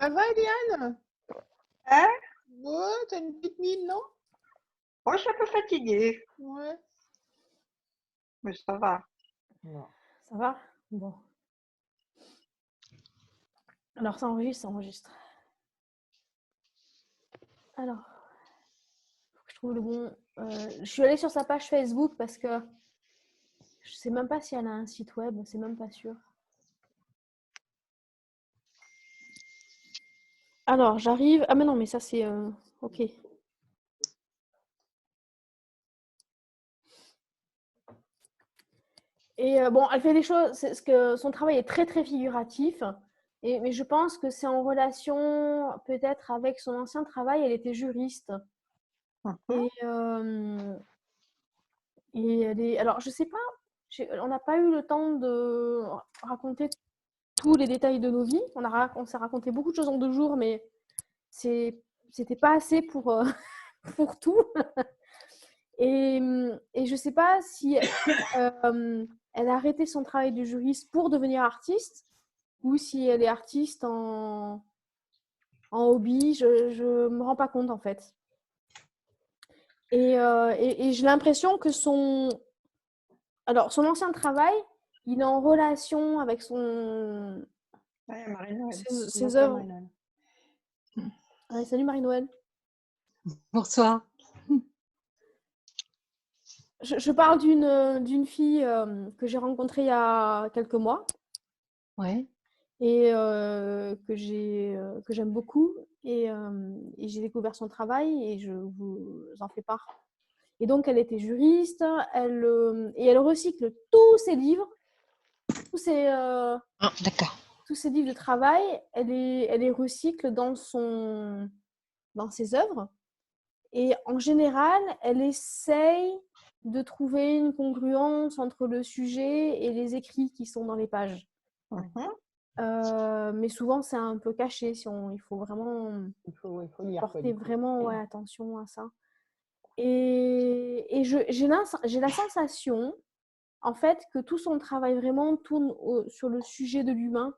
Ça va, Eliane? Hein? Ouais, t'as une petite mine, non? Oh, je suis un peu fatiguée, Ouais. mais ça va. Non. Ça va? Bon. Alors, ça enregistre, ça enregistre. Alors, faut que je trouve le bon. Je suis allée sur sa page Facebook parce que je sais même pas si elle a un site web, c'est même pas sûr. Alors, j'arrive. Ah, mais non, mais ça, c'est. Ok. Et bon, elle fait des choses. C'est ce que son travail est très très figuratif. Mais je pense que c'est en relation peut-être avec son ancien travail. Elle était juriste. Mhm. Et elle est. Alors, je sais pas. On n'a pas eu le temps de raconter tous les détails de nos vies. On s'est raconté beaucoup de choses en 2 jours, mais c'était pas assez pour, pour tout. Et je sais pas si elle a arrêté son travail de juriste pour devenir artiste ou si elle est artiste en hobby. Je me rends pas compte en fait. Et j'ai l'impression que son ancien travail, il est en relation avec Ouais, Marie-Noël. ses œuvres. Ouais, salut Marie-Noël. Bonsoir. Je parle d'une fille que j'ai rencontrée il y a quelques mois Ouais. et que j'aime beaucoup et j'ai découvert son travail et je vous en fais part. Et donc elle était juriste, et elle recycle tous ses livres, tous ses D'accord. tous ses livres de travail, elle les recycle dans ses œuvres. Et en général, elle essaye de trouver une congruence entre le sujet et les écrits qui sont dans les pages. Mhm. Mais souvent, c'est un peu caché. Il faut vraiment Il faut lire. porter vraiment attention à ça. Et j'ai la sensation, en fait, que tout son travail vraiment tourne sur le sujet de l'humain.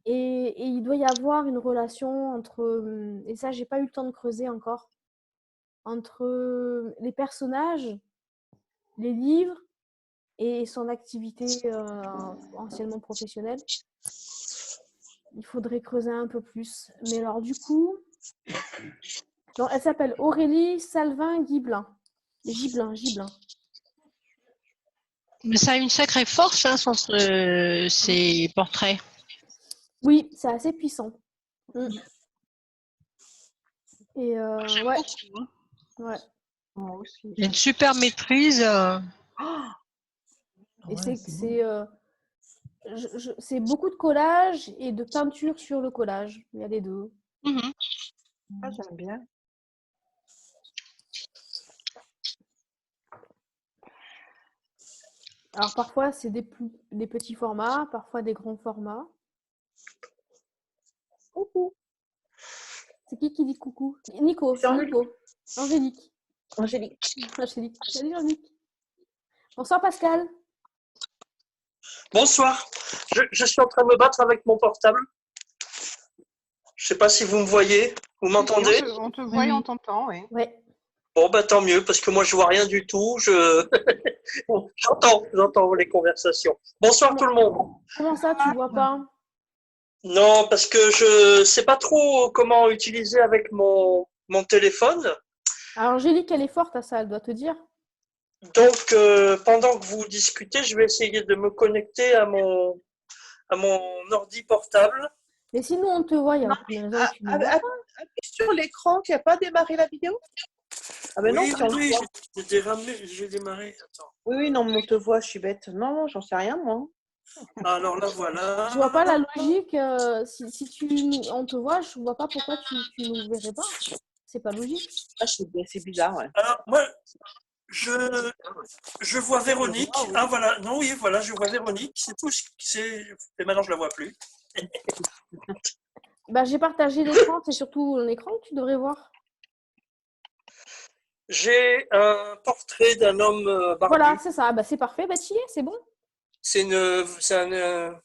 Et il doit y avoir une relation entre, et ça, j'ai pas eu le temps de creuser encore, entre les personnages, les livres et son activité anciennement professionnelle. Il faudrait creuser un peu plus. Mais alors du coup, donc, elle s'appelle Aurélie Salvin-Gibelin. Gibelin. Mais ça a une sacrée force, hein, ces portraits. Oui, c'est assez puissant. Et J'aime ouais. beaucoup, hein. Ouais. Moi aussi. Il y a une super maîtrise. Et Ouais, c'est beaucoup de collage et de peinture sur le collage. Il y a les deux. Mhm. Ah, j'aime bien. Alors parfois, c'est des petits formats, parfois des grands formats. Coucou. C'est qui dit coucou? Nico. C'est Angélique. Angélique. Angélique. Salut Angélique. Bonsoir Pascal. Bonsoir, je suis en train de me battre avec mon portable. Je ne sais pas si vous me voyez, vous m'entendez? On te voit et on t'entend, oui. Ouais. Bon, bah tant mieux, parce que moi je vois rien du tout. J'entends les conversations. Bonsoir tout le monde. Comment ça, tu vois pas? Non, parce que je sais pas trop comment utiliser avec mon téléphone. Alors Angélique, elle est forte à ça, elle doit te dire. Donc, pendant que vous discutez, je vais essayer de me connecter à mon ordi portable. Mais sinon, on te voit, il n'y a Non, aucune raison que tu ne vois pas. Appuie sur l'écran, tu n'as pas démarré la vidéo? Ah ben non, Oui, si on te voit. j'ai démarré. Attends. Oui, non, mais on te voit, je suis bête. Non, j'en sais rien, moi. Alors là, voilà. Je vois pas la logique. Si on te voit, je vois pas pourquoi tu nous verrais pas. C'est pas logique. Ah, c'est bizarre, ouais. Alors, moi, je vois Véronique. vois, oui. Ah, voilà. Non, oui, voilà, je vois Véronique. C'est tout. Et maintenant, je la vois plus. Bah, j'ai partagé l'écran, c'est surtout l'écran que tu devrais voir. J'ai un portrait d'un homme barbu. Voilà, c'est ça. Bah, c'est parfait. Bah, tu y es, c'est bon. C'est un.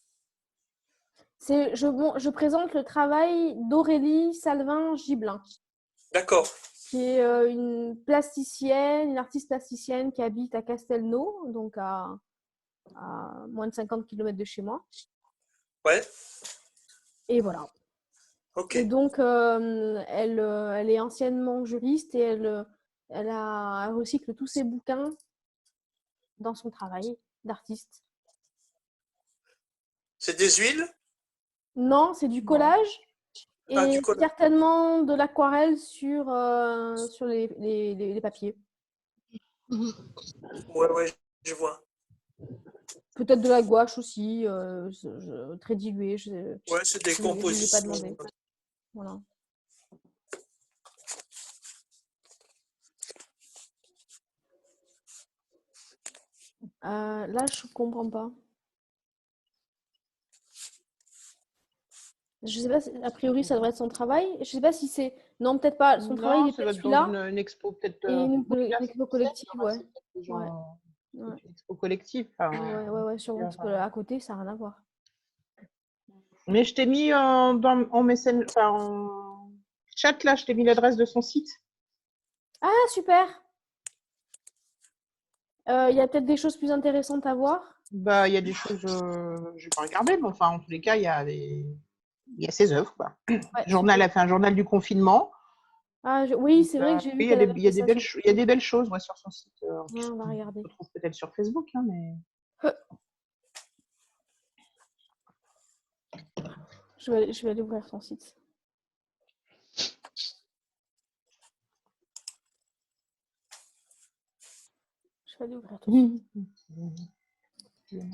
Je présente le travail d'Aurélie Salvin-Gibelin, D'accord. qui est une plasticienne, une artiste plasticienne qui habite à Castelnau, donc à moins de 50 km de chez moi. Ouais. Et voilà. Ok. Et donc, elle est anciennement juriste et elle recycle tous ses bouquins dans son travail d'artiste. C'est des huiles? Non, c'est du collage Ah, et du collage. certainement de l'aquarelle sur les papiers. Ouais, je vois. Peut-être de la gouache aussi, très diluée. Ouais, c'est des Je ne lui ai pas compositions. demandé. Voilà. Là, je comprends pas. Je sais pas, a priori, ça devrait être son travail. Je sais pas si c'est... Non, peut-être pas. Son travail, il est ça doit peut-être être dans celui-là. une expo, peut-être. Et une Oui, là, expo c'est collective, là, ouais. c'est peut-être genre, Ouais. une expo collective. Enfin, Ouais, sûrement, parce qu'à côté, ça n'a rien à voir. mais je t'ai mis en Messenger, enfin, en chat, là, je t'ai mis l'adresse de son site. Ah, super! Il y a peut-être des choses plus intéressantes à voir. Bah, il y a des choses, je vais pas regarder, mais enfin, en tous les cas, il y a ses œuvres, quoi. Ouais, Journal, elle a fait un journal du confinement. oui, c'est vrai que j'ai vu Oui, qu'elle avait il y a fait des ça il y a des belles choses, moi, sur son site. Ouais, on va regarder. On retrouve peut-être sur Facebook, hein, mais. Je vais aller ouvrir son site. Je vais aller ouvrir tout de suite.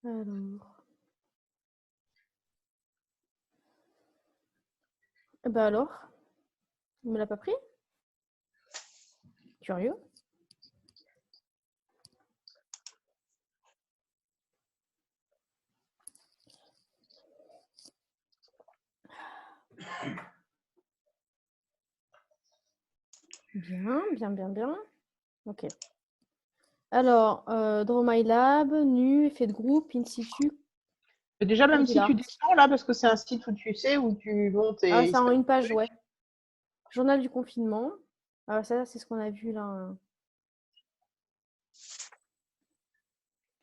Alors. Bah alors, il me l'a pas pris? Curieux. Bien. Ok. Alors, Draw My Lab, nu, effet de groupe, in situ. Déjà, même si tu Art. descends là, parce que c'est un site où tu sais, où tu montes et. Ah, c'est en une page, ouais. Journal du confinement. Ah, ça, c'est ce qu'on a vu là.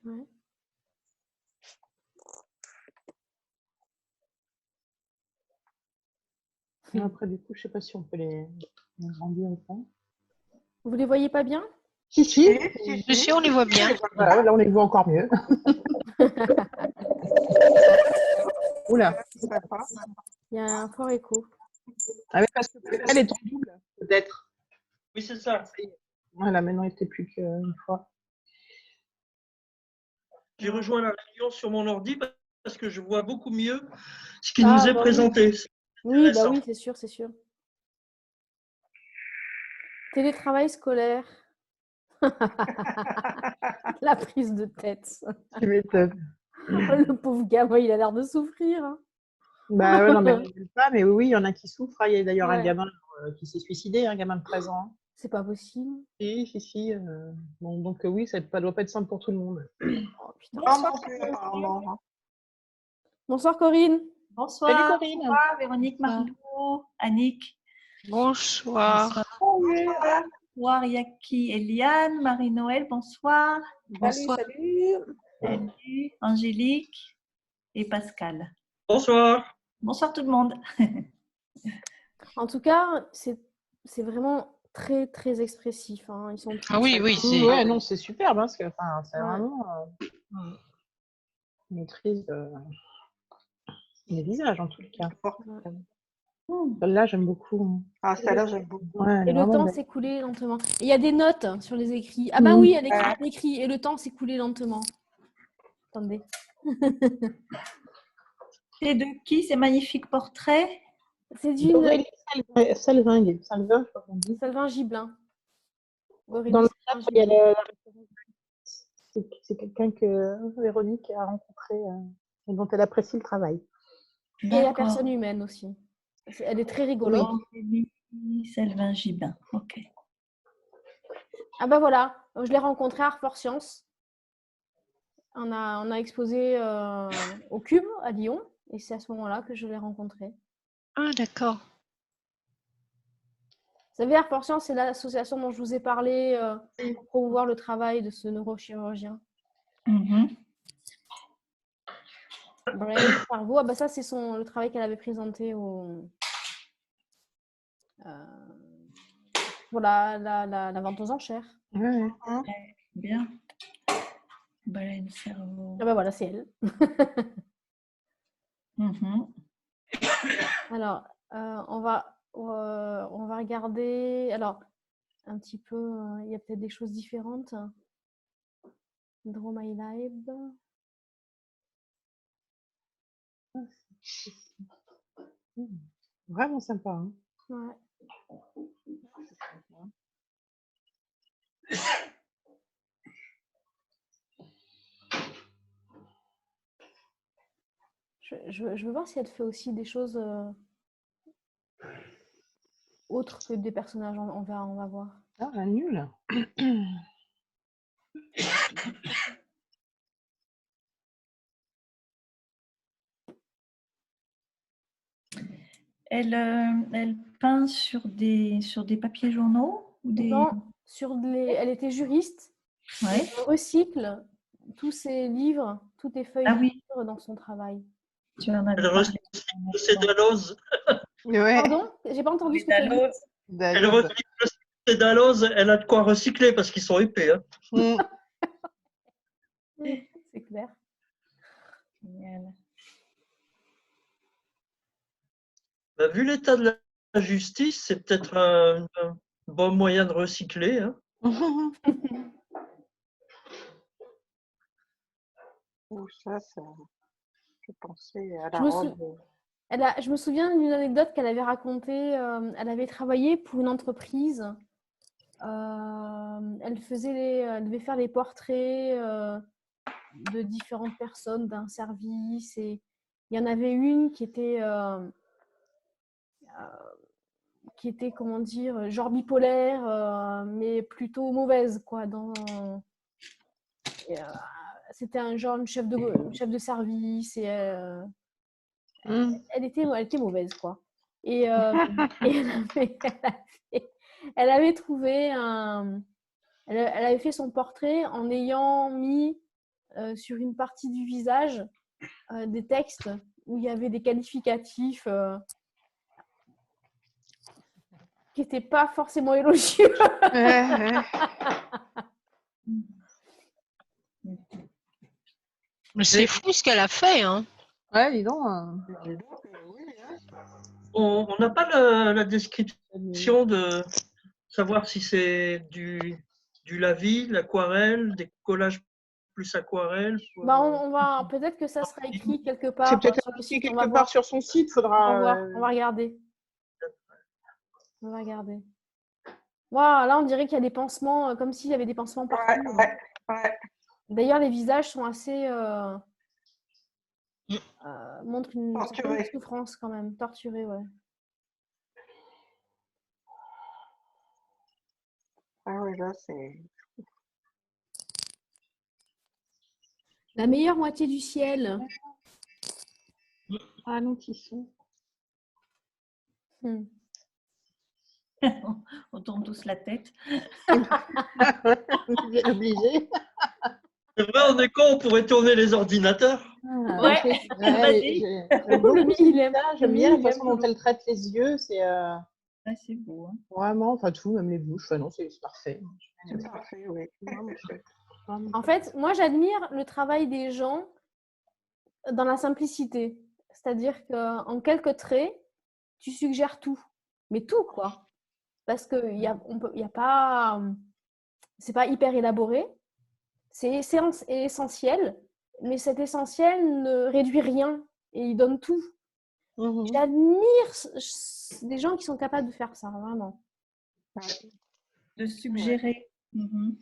Ouais. Après, du coup, je sais pas si on peut les grandir ou pas. Vous les voyez pas bien? Si. Si, on les voit bien. Voilà, là, on les voit encore mieux. Oula. Il y a un fort écho. Ah oui, parce que elle est en double, peut-être. Oui, c'est ça. Voilà, maintenant, il n'était plus qu'une fois. J'ai rejoint la réunion sur mon ordi parce que je vois beaucoup mieux ce qui nous est présenté. Oui, bah oui, c'est sûr. Télétravail scolaire. La prise de tête. Tu m'étonnes. Le pauvre gamin, il a l'air de souffrir. Hein. Bah ouais, non, mais pas, mais oui, il y en a qui souffrent. Il y a d'ailleurs un Ouais. gamin qui s'est suicidé, un gamin de 13 ans. C'est pas possible. Si. Bon, donc oui, ça ne doit pas être simple pour tout le monde. Oh, putain. Bonsoir, Bonsoir Corinne. Salut Corinne. Bonsoir Véronique, Margot, Annick. Bonsoir. Bonsoir Yaki, Eliane, Marie-Noël, bonsoir. Salut. Salut, Angélique et Pascal. Bonsoir. Bonsoir tout le monde. En tout cas, c'est vraiment très, très expressif. Hein. Ils sont tous... Ah oui, Ouais, non, c'est superbe, hein, parce que c'est vraiment une maîtrise des visages, en tout cas. Celle-là, j'aime beaucoup. Ah, celle-là, j'aime beaucoup. Ouais, et le temps s'écoulait lentement. Et il y a des notes sur les écrits. Ah bah oui, il y a écrit. Et le temps s'écoulait lentement. Attendez. C'est de qui ces magnifiques portraits? C'est d'une... Aurélie Salvin, je crois qu'on dit. Salvin Gibelin. Dans le chat, il y a la référence. C'est quelqu'un que Véronique a rencontré et dont elle apprécie le travail. Et la personne humaine aussi. Elle est très rigolote. Aurélie Salvin-Gibelin, ok. Ah bah voilà, je l'ai rencontré à Artfort Science. On a exposé au Cube à Lyon et c'est à ce moment-là que je l'ai rencontré. Ah, d'accord. Vous savez, Artfort Science, c'est l'association dont je vous ai parlé pour promouvoir le travail de ce neurochirurgien. Mhm. Brian Parvo, ah bah ça, c'est le travail qu'elle avait présenté pour la vente aux enchères. Ouais. Bien. Baleine cerveau. Ah bah voilà, c'est elle. Mhm. Alors, on va regarder. Alors, un petit peu, il y a peut-être des choses différentes. Draw My Lab. Vraiment sympa. Hein. Ouais. Je veux voir si elle fait aussi des choses autres que des personnages. On va voir. Ah, la nulle. Elle peint sur des papiers journaux ou des... Non, elle était juriste. Ouais. Et elle recycle tous ses livres, toutes les feuilles Ah de oui. livres dans son travail. Tu en avais Elle parlé. recycle ses daloses. Ouais. Pardon, j'ai pas entendu ce que tu as dit. Elle recycle ses daloses. Elle a de quoi recycler parce qu'ils sont épais. Hein. C'est clair. Génial. Bah, vu l'état de la justice, c'est peut-être un bon moyen de recycler. Hein. Ça, je pensais à Je la me, robe. sou- je me souviens d'une anecdote qu'elle avait racontée. Elle avait travaillé pour une entreprise. Elle devait faire les portraits de différentes personnes d'un service. Et il y en avait une qui était comment dire, genre bipolaire, mais plutôt mauvaise, quoi. C'était un genre une chef de service et elle était mauvaise, quoi. Et, et elle avait trouvé elle avait fait son portrait en ayant mis sur une partie du visage des textes où il y avait des qualificatifs qui n'étaient pas forcément élogieux. Mais c'est fou ce qu'elle a fait, hein. Ouais, dis donc. On n'a pas la description de savoir si c'est du lavis, de l'aquarelle, des collages plus aquarelle. Bah, on va peut-être que ça sera écrit quelque part C'est peut-être sur le indiqué site. On quelque va part voir. sur son site, On faudra. va voir. On va regarder. On va regarder. Waouh, là, on dirait qu'il y a des pansements, comme s'il y avait des pansements partout. Ouais. D'ailleurs, les visages sont assez montrent une Torturés. certaine souffrance quand même, torturés, ouais. Ah ouais, là, c'est. La meilleure moitié du ciel. Ah non, Tisson. On tourne tous la tête. Bien obligé. C'est vrai, on est con, on pourrait tourner les ordinateurs. Ouais, vas-y. J'aime beaucoup Le mille, il aime. ça, j'aime bien la façon dont elle traite les yeux. C'est Ah, c'est beau. Hein. vraiment, enfin tout, même les bouches. Enfin non, c'est parfait. C'est parfait, oui. En fait, moi, j'admire le travail des gens dans la simplicité. C'est-à-dire qu'en quelques traits, tu suggères tout. Mais tout, quoi. Parce que y a pas... C'est pas hyper élaboré. C'est essentiel. Mais cet essentiel ne réduit rien. Et il donne tout. J'admire des gens qui sont capables de faire ça, vraiment. De suggérer. Mhm.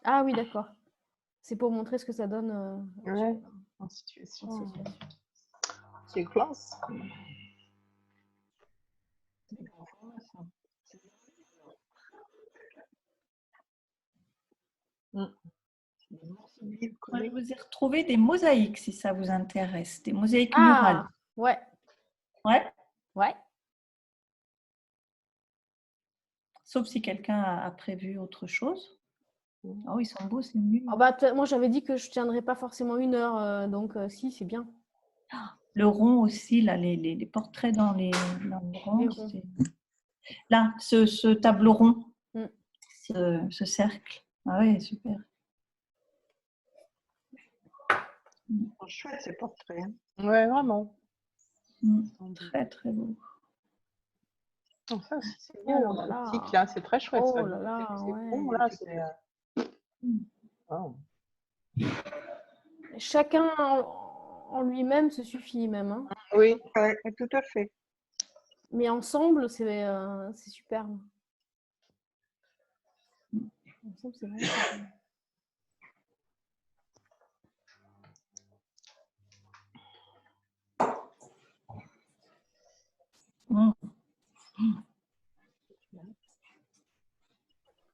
Ah oui, d'accord. C'est pour montrer ce que ça donne Ouais, en situation. en situation. C'est classe. Moi, je vous ai retrouvé des mosaïques, si ça vous intéresse. Des mosaïques Ah, murales. ouais, Ouais. ouais. Sauf si quelqu'un a prévu autre chose. Oh, ils sont beaux, c'est mieux. Oh, bah, moi, j'avais dit que je ne tiendrais pas forcément 1 heure, donc si, c'est bien. Le rond aussi, là, les portraits dans les ronds. Les ronds. Là, ce tableau rond, Mm. ce cercle. Ah oui, super. Chouette ces portraits. Hein. Ouais, vraiment. Très, très beau. Donc ça, c'est bien, Oh là là. l'optique, là, c'est très chouette. Oh ça. là là, C'est ouais. bon, là, c'est... Oh. Chacun en lui-même se suffit même. Hein. Oui, Ouais, tout à fait. Mais ensemble, c'est superbe. Ensemble, c'est vraiment superbe.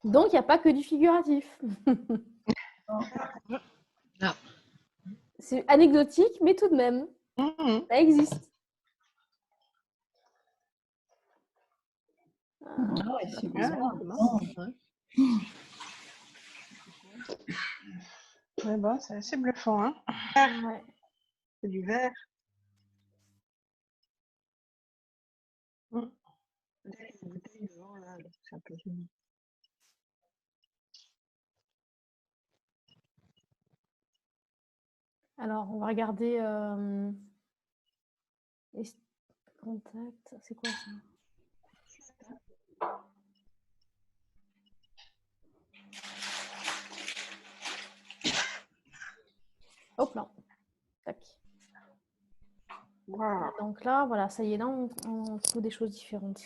Donc, il n'y a pas que du figuratif. Non. C'est anecdotique, mais tout de même, ça existe. Ah ouais, c'est Ah, bizarre. ouais, bon, c'est assez bluffant. Hein. Ouais. C'est du vert. Dès qu'il y a une bouteille devant, là, c'est un peu gênant. Alors, on va regarder les contacts. C'est quoi ça? Hop là. Tac. Wow. Donc là, voilà, ça y est, là, on trouve des choses différentes.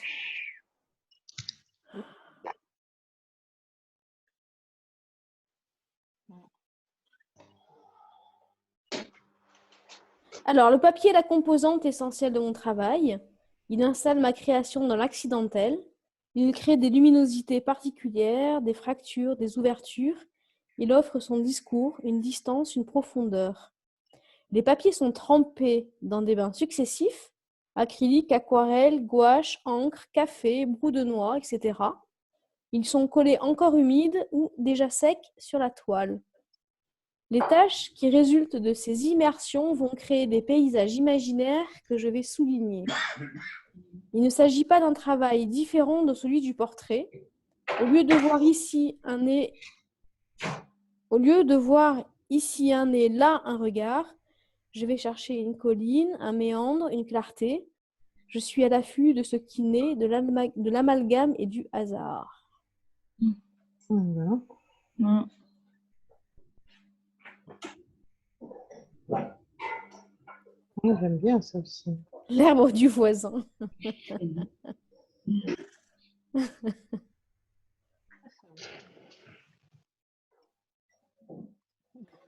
Alors, le papier est la composante essentielle de mon travail. Il installe ma création dans l'accidentel. Il crée des luminosités particulières, des fractures, des ouvertures. Il offre son discours, une distance, une profondeur. Les papiers sont trempés dans des bains successifs, acrylique, aquarelle, gouache, encre, café, brou de noix, etc. Ils sont collés encore humides ou déjà secs sur la toile. Les taches qui résultent de ces immersions vont créer des paysages imaginaires que je vais souligner. Il ne s'agit pas d'un travail différent de celui du portrait. Au lieu de voir ici un nez, là un regard, je vais chercher une colline, un méandre, une clarté. Je suis à l'affût de ce qui naît de l'amalgame et du hasard. J'aime bien ça aussi. L'herbe du voisin.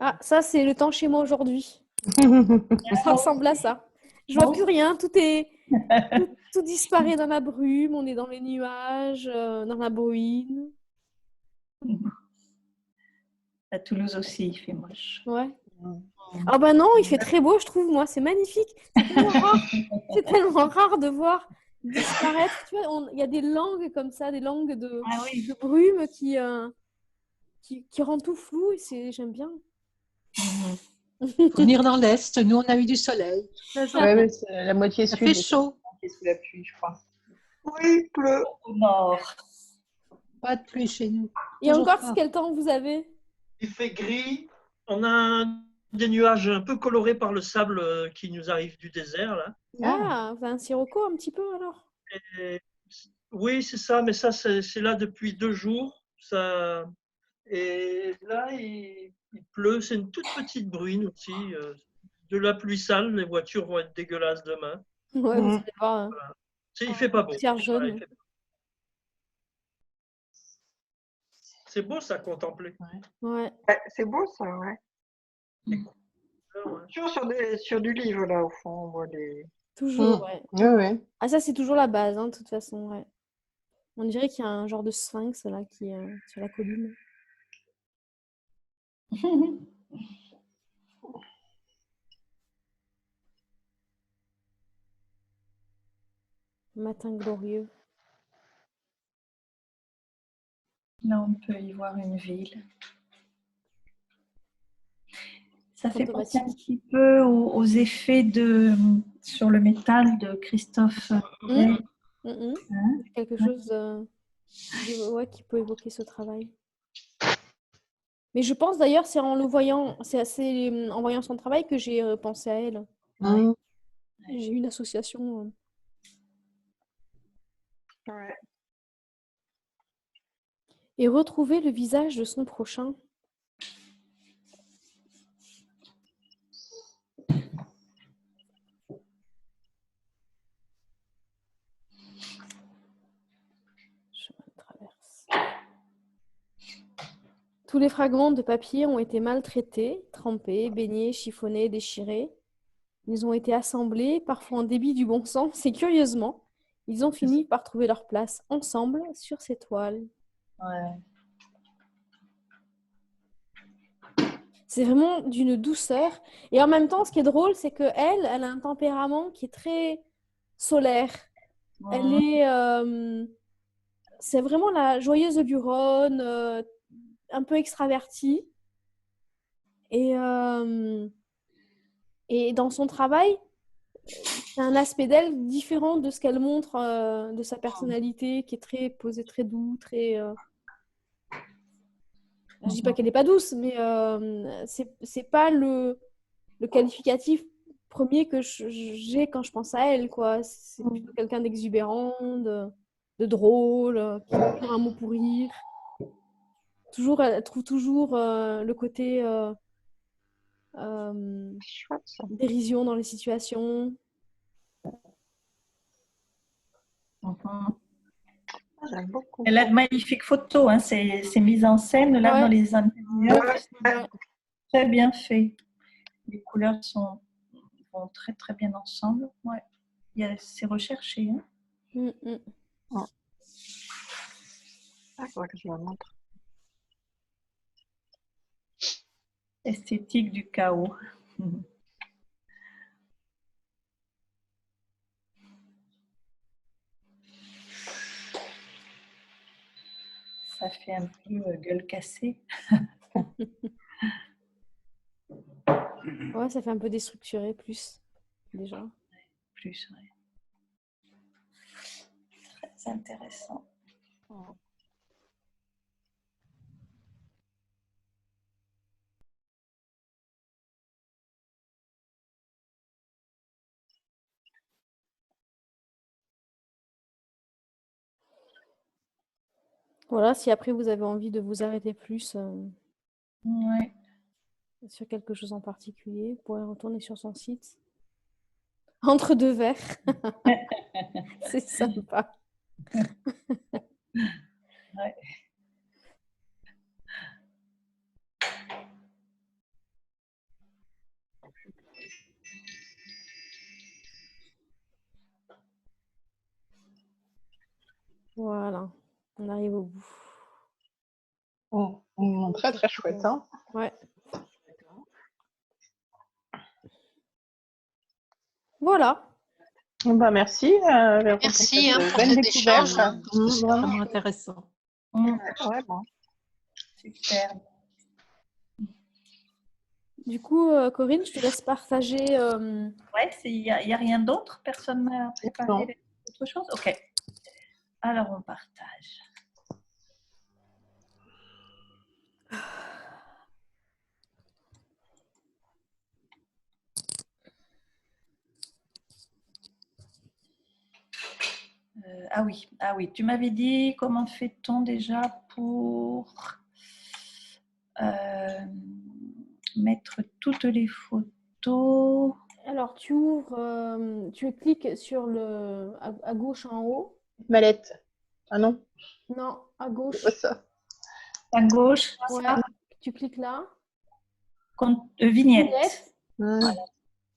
Ah, ça, c'est le temps chez moi aujourd'hui. Ça ressemble à ça. Je vois plus rien, tout disparaît dans la brume, on est dans les nuages, dans la bruine. À Toulouse aussi, il fait moche. Ouais. Ah bah non, il fait très beau, je trouve, moi, c'est magnifique. C'est tellement rare de voir disparaître. Tu vois, il y a des langues comme ça, des langues de brume qui rendent tout flou et j'aime bien. Faut venir dans l'Est, nous on a eu du soleil. Ouais, mais c'est la moitié Ça sud. fait chaud. Sous la pluie, je crois. Oui, il pleut. Au nord. Pas de pluie chez nous. Et Toujours encore, pas. quel temps vous avez? Il fait gris. On a des nuages un peu colorés par le sable qui nous arrive du désert, là. Ah, vous avez un sirocco un petit peu alors? Et- oui, c'est ça, mais ça, c'est là depuis 2 jours. Ça... Et là, il pleut. C'est une toute petite bruine aussi. De la pluie sale, les voitures vont être dégueulasses demain. Ouais, vous allez voir. Hein. Il fait pas beau. Poussière jaune. Voilà, il fait pas C'est beau ça, contempler. Ouais. Ouais, c'est beau ça, ouais. Ouais. Toujours sur du livre, là, au fond, on voit les... Toujours, ouais. Oui, oui. Ah, ça, c'est toujours la base, hein, de toute façon, ouais. On dirait qu'il y a un genre de sphinx là qui est sur la colline. Matin glorieux. Là, on peut y voir une ville. Ça fait penser un petit peu aux effets sur le métal de Christophe. Quelque chose ouais, qui peut évoquer ce travail. Mais je pense d'ailleurs, c'est en le voyant, en voyant son travail que j'ai pensé à elle. Mm. J'ai eu une association. Ouais. Et retrouver le visage de son prochain. Chemin de traverse. Tous les fragments de papier ont été maltraités, trempés, baignés, chiffonnés, déchirés. Ils ont été assemblés, parfois en débit du bon sens, et curieusement, ils ont fini par trouver leur place ensemble sur ces toiles. Ouais. C'est vraiment d'une douceur. Et en même temps, ce qui est drôle, c'est qu'elle a un tempérament qui est très solaire. Elle est... c'est vraiment la joyeuse de Buronne, un peu extravertie. Et dans son travail, c'est un aspect d'elle différent de ce qu'elle montre de sa personnalité, qui est très posée, très doux, très... Je dis pas qu'elle n'est pas douce, mais c'est pas le qualificatif premier que j'ai quand je pense à elle, quoi. C'est plutôt quelqu'un d'exubérant, de drôle, qui a toujours un mot pour rire. Elle trouve toujours le côté Chouette, ça. dérision dans les situations. J'aime beaucoup. Elle a de magnifiques photos, hein, ces mises en scène là dans les intérieurs. Ouais. Très bien fait. Les couleurs vont très très bien ensemble. Ouais. C'est recherché. Hein. Ah, faudrait que je la montre. Esthétique du chaos. Ça fait un peu gueule cassée. Ouais, ça fait un peu déstructuré, plus, déjà. Plus, ouais. Très intéressant. Voilà, si après vous avez envie de vous arrêter plus Ouais. sur quelque chose en particulier, vous pourrez retourner sur son site. Entre deux verres. C'est sympa. Ouais. Voilà, on arrive au bout. Très très chouette. Hein. Ouais. Voilà. Bah, merci. Merci pour pour cette cet belle échange. découverte. C'est Vraiment. vraiment intéressant. Ouais, bon. Super. Du coup, Corinne, je te laisse partager. Ouais, il n'y a rien d'autre? Personne n'a préparé autre chose? Ok. Alors, on partage. Ah oui, tu m'avais dit comment fait-on déjà pour mettre toutes les photos. Alors, tu ouvres, tu cliques sur à gauche en haut. Mallette. Ah non, Non, à gauche. c'est pas ça. À gauche, Ouais, ça, tu cliques là. vignette. Vignette. Ouais.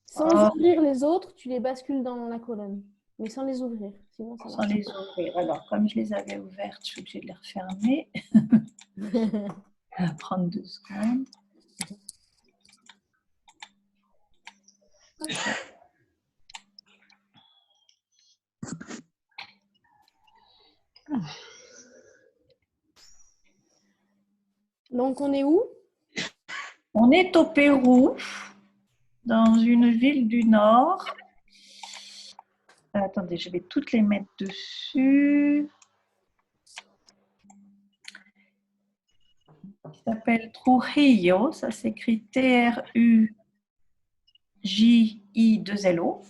Sans Oh. ouvrir les autres, tu les bascules dans la colonne. Mais sans les ouvrir. Sinon, ça Sans marche. les ouvrir. Alors, comme je les avais ouvertes, je suis obligée de les refermer. Ça va prendre 2 secondes. Donc, on est où? On est au Pérou, dans une ville du Nord. Attendez, je vais toutes les mettre dessus. Il s'appelle Trujillo, ça s'écrit Trujillo.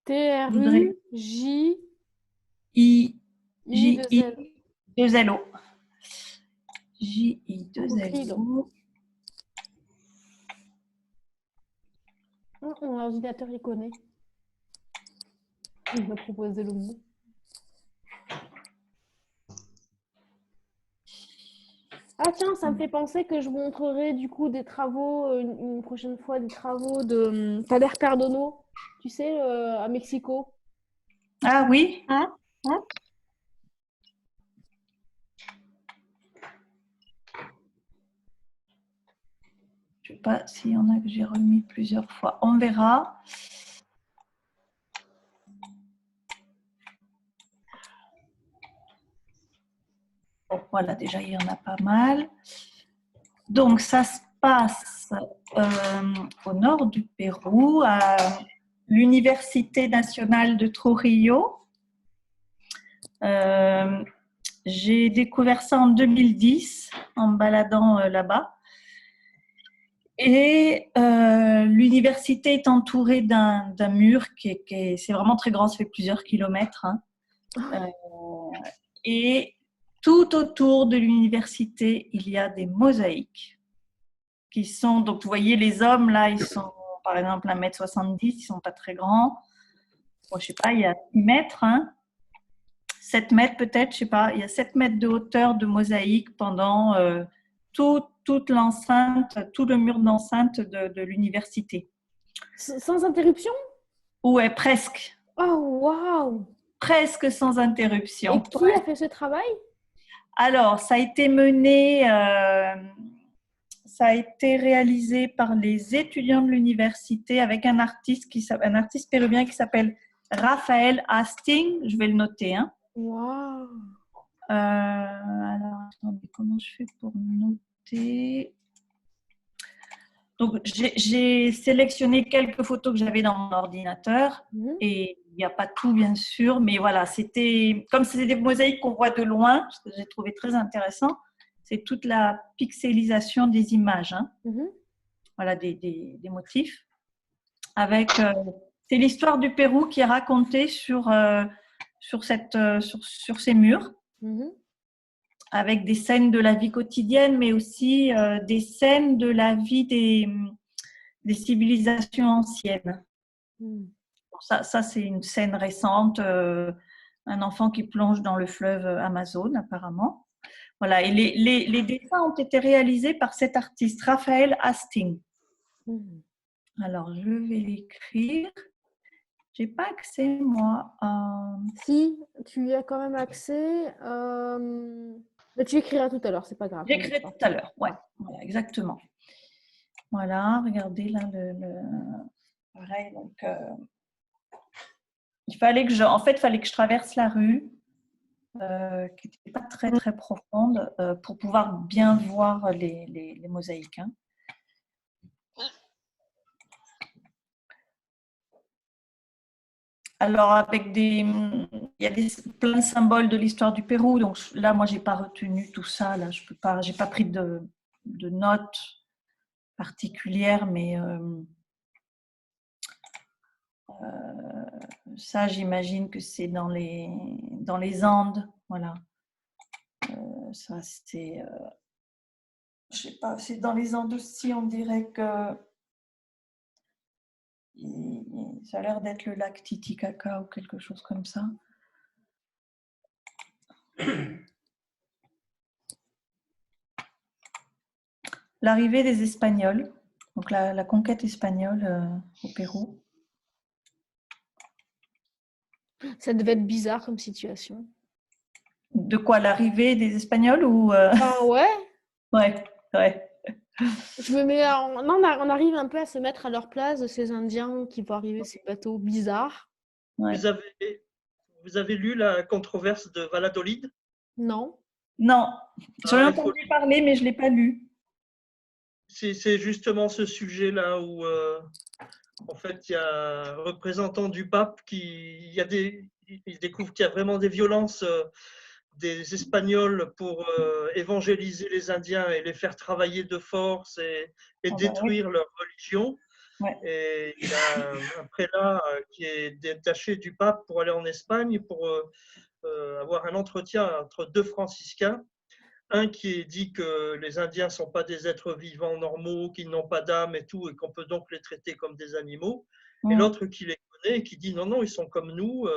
T-R-U-J. J-I-2-L-O. J-I-2-L-O. Mon ordinateur, il connaît. Il m'a proposé le mot. Ah tiens, ça me fait penser que je montrerai du coup des travaux, une prochaine fois, des travaux de Thaler Perdomo, tu sais, à Mexico. Ah oui. Je ne sais pas s'il y en a que j'ai remis plusieurs fois. On verra. Bon, voilà, déjà, il y en a pas mal. Donc, ça se passe au nord du Pérou, à l'Université nationale de Trujillo. J'ai découvert ça en 2010 en me baladant là-bas. Et l'université est entourée d'un mur c'est vraiment très grand, ça fait plusieurs kilomètres. Hein. Et tout autour de l'université, il y a des mosaïques qui sont, donc vous voyez les hommes là, ils sont par exemple 1,70 m, ils ne sont pas très grands. Bon, je ne sais pas, il y a 6 mètres, hein, 7 mètres peut-être, je ne sais pas, il y a 7 mètres de hauteur de mosaïque pendant toute l'enceinte, tout le mur d'enceinte de l'université. Sans interruption? Ouais, presque. Oh, waouh! Presque sans interruption. Et qui a fait ce travail? Alors, ça a été mené, ça a été réalisé par les étudiants de l'université avec un artiste péruvien qui s'appelle Raphaël Hastings. Je vais le noter. Hein. Wow. Alors, attendez, comment je fais pour noter? Donc, j'ai sélectionné quelques photos que j'avais dans mon ordinateur et il n'y a pas tout, bien sûr, mais voilà, comme c'était des mosaïques qu'on voit de loin, ce que j'ai trouvé très intéressant, c'est toute la pixelisation des images, hein. Voilà, des motifs. C'est l'histoire du Pérou qui est racontée sur ces murs. Avec des scènes de la vie quotidienne, mais aussi des scènes de la vie des civilisations anciennes. Ça c'est une scène récente, un enfant qui plonge dans le fleuve Amazon, apparemment. Voilà, et les dessins ont été réalisés par cet artiste, Raphaël Hastings. Alors, je vais l'écrire. J'ai pas accès, moi. Si, tu y as quand même accès. Mais tu écriras tout à l'heure, c'est pas grave. J'écrirai tout à l'heure, ouais, voilà, exactement. Voilà, regardez là, pareil, donc il fallait que je traverse la rue, qui n'était pas très très profonde, pour pouvoir bien voir les mosaïques. Hein. Alors, il y a plein de symboles de l'histoire du Pérou. Donc là, moi, j'ai pas retenu tout ça. Là, j'ai pas pris de notes particulières, mais ça, j'imagine que c'est dans les Andes. Voilà. Ça, c'est, je sais pas, c'est dans les Andes aussi. On dirait que Ça a l'air d'être le lac Titicaca ou quelque chose comme ça. L'arrivée des Espagnols, donc la conquête espagnole au Pérou. Ça devait être bizarre comme situation. De quoi, l'arrivée des Espagnols ou Ah ouais. Ouais, ouais. Je me mets on arrive un peu à se mettre à leur place de ces Indiens qui vont arriver ces bateaux bizarres. Ouais. Vous avez lu la controverse de Valladolid? Non. Non, j'en ai Ah, entendu parler, mais je ne l'ai pas lu. C'est justement ce sujet-là où, en fait, il y a un représentant du pape il découvre qu'il y a vraiment des violences des Espagnols pour évangéliser les Indiens et les faire travailler de force et détruire leur religion. Ouais. Et il y a un prélat qui est détaché du pape pour aller en Espagne pour avoir un entretien entre deux franciscains. Un qui dit que les Indiens ne sont pas des êtres vivants normaux, qu'ils n'ont pas d'âme et tout, et qu'on peut donc les traiter comme des animaux. Et l'autre qui les connaît et qui dit non, non, ils sont comme nous,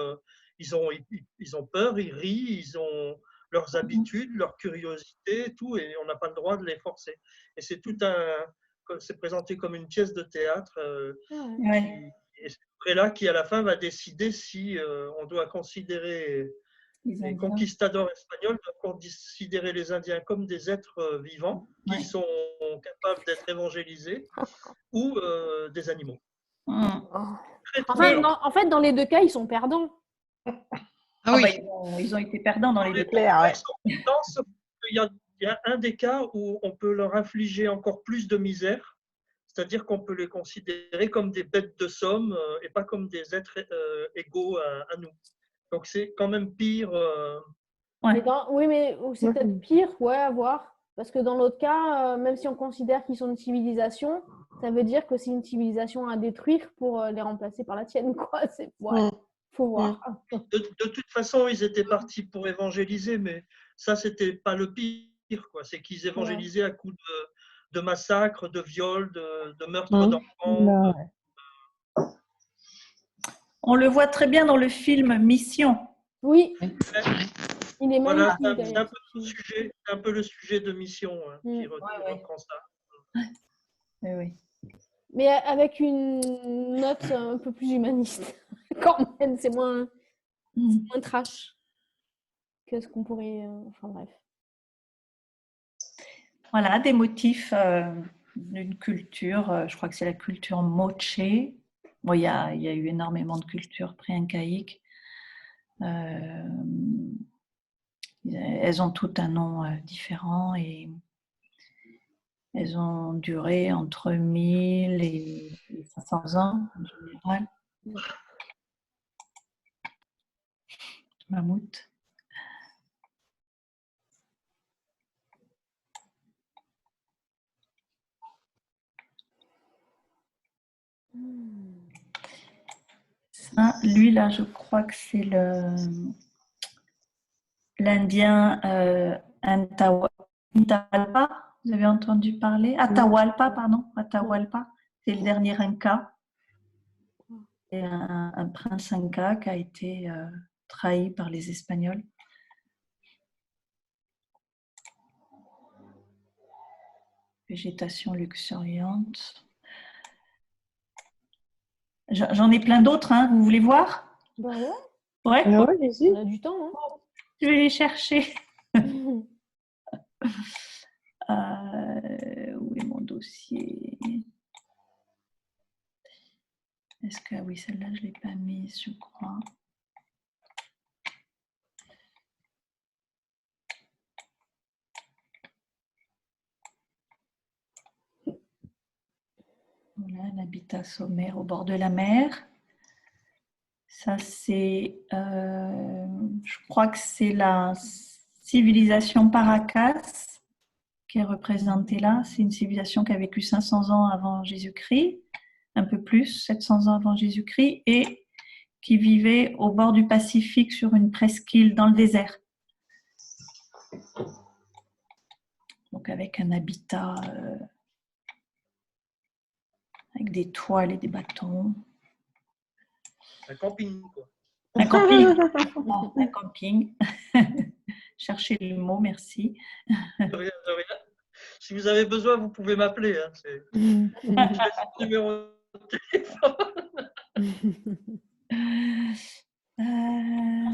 ils ont peur, ils rient, ils ont leurs habitudes, leur curiosité, et tout, et on n'a pas le droit de les forcer. Et c'est c'est présenté comme une pièce de théâtre. Et c'est le prélat qui, à la fin, va décider si on doit considérer les conquistadors espagnols doivent considérer les Indiens comme des êtres vivants qui sont capables d'être évangélisés ou des animaux. En fait, dans les deux cas, ils sont perdants. Ah oui. Ils ont été perdants dans les deux cas. Il y a un des cas où on peut leur infliger encore plus de misère, c'est-à-dire qu'on peut les considérer comme des bêtes de somme et pas comme des êtres égaux à nous. Donc c'est quand même pire. Oui, mais c'est peut-être pire, à voir. Parce que dans l'autre cas, même si on considère qu'ils sont une civilisation, ça veut dire que c'est une civilisation à détruire pour les remplacer par la tienne, quoi. Faut voir. De toute façon, ils étaient partis pour évangéliser, mais ça, c'était pas le pire, quoi. C'est qu'ils évangélisaient à coups de massacres, de viols, de meurtres d'enfants. On le voit très bien dans le film Mission. Oui. Il est voilà, magnifique. C'est un peu le sujet de Mission qui reprend ça. Oui. Mais avec une note un peu plus humaniste. Quand même, c'est moins trash que ce qu'on pourrait... Enfin bref. Voilà, des motifs d'une culture, je crois que c'est la culture moche. Bon, il y a eu énormément de cultures pré-incaïques. Elles ont toutes un nom différent et elles ont duré entre 1000 et 500 ans en général. Mammouth. Ça, lui là, je crois que c'est l'Indien Atahualpa. Vous avez entendu parler? Atahualpa, pardon. Atahualpa, c'est le dernier Inca. C'est un prince Inca qui a été trahi par les Espagnols. Végétation luxuriante. J'en ai plein d'autres, hein. Vous voulez voir? Bah ouais. Ouais. On a du temps. Hein. Je vais les chercher. Où est mon dossier? Est-ce que, oui, celle-là, je ne l'ai pas mise, je crois. Voilà, un habitat sommaire au bord de la mer. Ça, c'est, je crois que c'est la civilisation Paracas qui est représentée là. C'est une civilisation qui a vécu 500 ans avant Jésus-Christ, un peu plus, 700 ans avant Jésus-Christ, et qui vivait au bord du Pacifique sur une presqu'île dans le désert. Donc avec un habitat avec des toiles et des bâtons. Un camping, quoi. Un camping. Un camping. Cherchez le mot, merci. De rien, de rien. Si vous avez besoin, vous pouvez m'appeler. Hein. Je laisse le numéro de téléphone.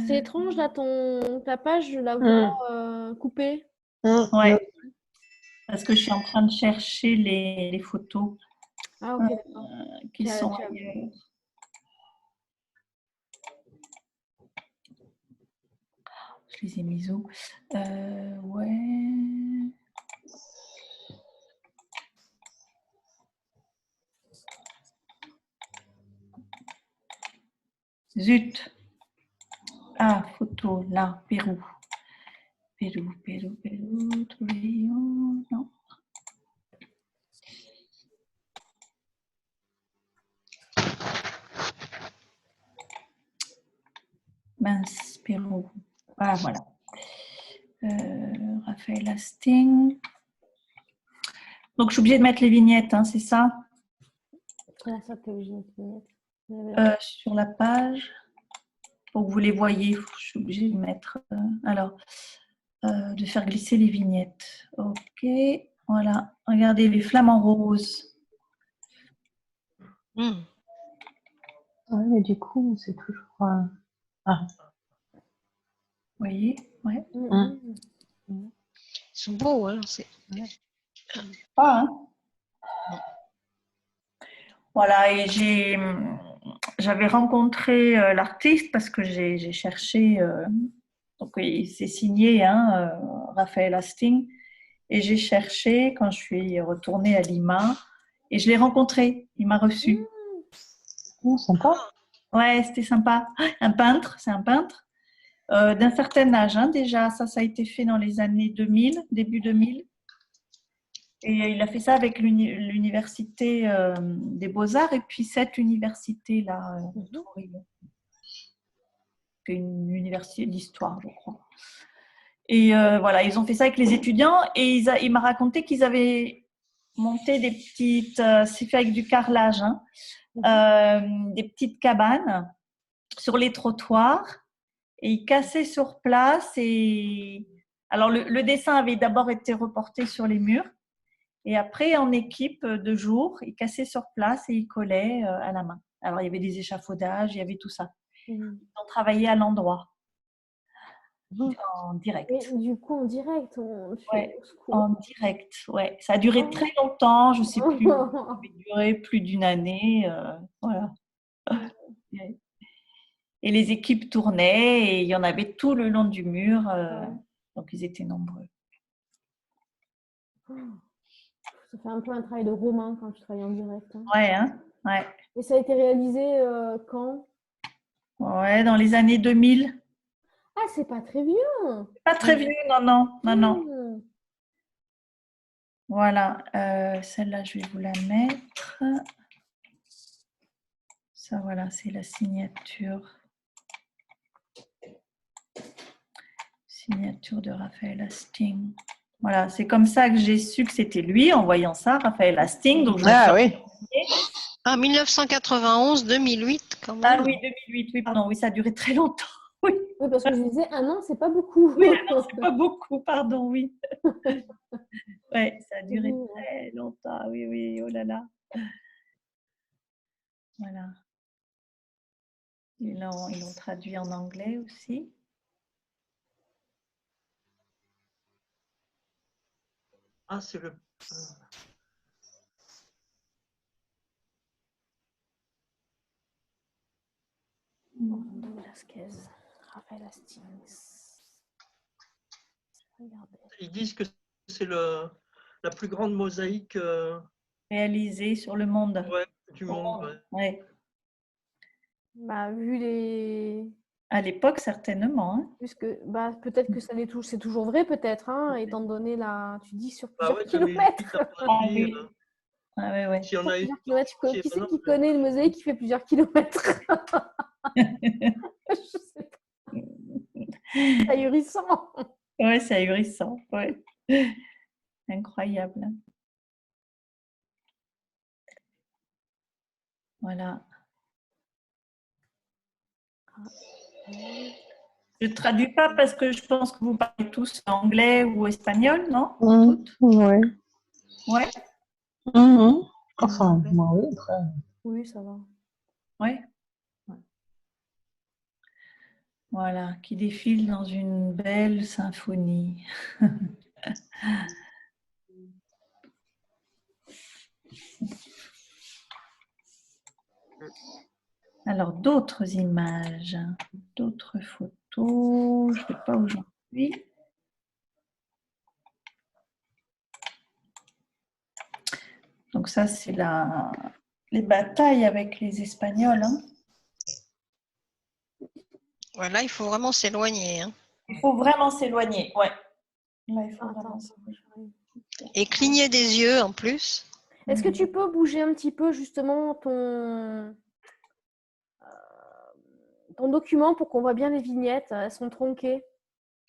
C'est étrange, là, ta page, je la vois coupée. Ouais. Parce que je suis en train de chercher les photos Ah, ok, d'accord. qui sont ailleurs. Je les ai mises où? Ouais. Zut. Ah, photo, là, Pérou. Pérou, trouver, oh, non. Mince, Pérou. Ah, voilà. Raphaël Asting. Donc, je suis obligée de mettre les vignettes, hein, c'est ça? Comment ça, t'es obligée de mettre les vignettes? Sur la page. Pour que vous les voyez, je suis obligée de mettre. De faire glisser les vignettes. Ok, voilà. Regardez les flamants roses. Ouais, mais du coup, c'est toujours. Ah. Vous voyez? Ouais. Ils sont beaux, hein. Ah, hein. Voilà, et j'avais rencontré l'artiste parce que j'ai cherché. Donc, il s'est signé, hein, Raphaël Asting. Et j'ai cherché quand je suis retournée à Lima. Et je l'ai rencontré. Il m'a reçu. Oh, sympa. Ouais, c'était sympa. Un peintre, c'est un peintre. D'un certain âge, hein, déjà. Ça a été fait dans les années 2000, début 2000. Et il a fait ça avec l'université des Beaux-Arts et puis cette université-là, une université d'histoire, je crois. Et voilà, ils ont fait ça avec les étudiants et il m'a raconté qu'ils avaient monté des petites, c'est fait avec du carrelage, hein, des petites cabanes sur les trottoirs et ils cassaient sur place. Et alors le dessin avait d'abord été reporté sur les murs. Et après, en équipe de jour, ils cassaient sur place et ils collaient à la main. Alors, il y avait des échafaudages, il y avait tout ça. Ils ont travaillé à l'endroit, en direct. Et du coup, en direct, Ouais, en direct, ouais. Ça a duré très longtemps, je ne sais plus. Ça a duré plus d'une année. Voilà. Et les équipes tournaient et il y en avait tout le long du mur. Donc, ils étaient nombreux. Ça fait un peu un travail de romain quand tu travailles en direct. Hein. Ouais, hein, ouais. Et ça a été réalisé quand? Ouais, dans les années 2000. Ah, c'est pas très vieux. Pas très vieux, non. Voilà, celle-là, je vais vous la mettre. Ça, voilà, c'est la signature. Signature de Raphaël Asting. Voilà, c'est comme ça que j'ai su que c'était lui en voyant ça, Raphaël Asting. Donc oui. Ah, 1991, 2008 quand même. Ah oui, 2008, oui, pardon, oui, ça a duré très longtemps. Oui, parce que je disais, un an, c'est pas beaucoup. Oui, c'est pas beaucoup, pardon, oui. Oui, ça a duré très longtemps, oui, oh là là. Voilà. Ils l'ont traduit en anglais aussi. Ah, c'est le. Velasquez, Raphaël Hastings. Ils disent que c'est la plus grande mosaïque réalisée sur le monde. Ouais, du monde. Ouais. Bah, vu les. À l'époque, certainement. Hein. Puisque, bah, peut-être que ça les touche. C'est toujours vrai, peut-être, hein, étant donné la. Tu dis sur plusieurs kilomètres. Ah oui. Ah, ouais. Si on a plusieurs kilomètres. Qui c'est qui connaît une mosaïque qui fait plusieurs kilomètres? Je sais pas. C'est ahurissant. Ouais, c'est ahurissant. Ouais. Incroyable. Voilà. Je ne traduis pas parce que je pense que vous parlez tous anglais ou espagnol, non? Ouais. Ouais. Enfin, moi, oui, après. Oui, ça va. Ouais. Voilà, qui défile dans une belle symphonie. Alors, d'autres images, d'autres photos. Je ne sais pas où j'en suis. Donc ça, c'est les batailles avec les Espagnols. Hein. Voilà, il faut vraiment s'éloigner. Hein. Il faut vraiment s'éloigner, ouais. Là, il faut Attends, vraiment Et cligner des yeux en plus. est-ce que tu peux bouger un petit peu justement ton document pour qu'on voit bien les vignettes? Elles sont tronquées.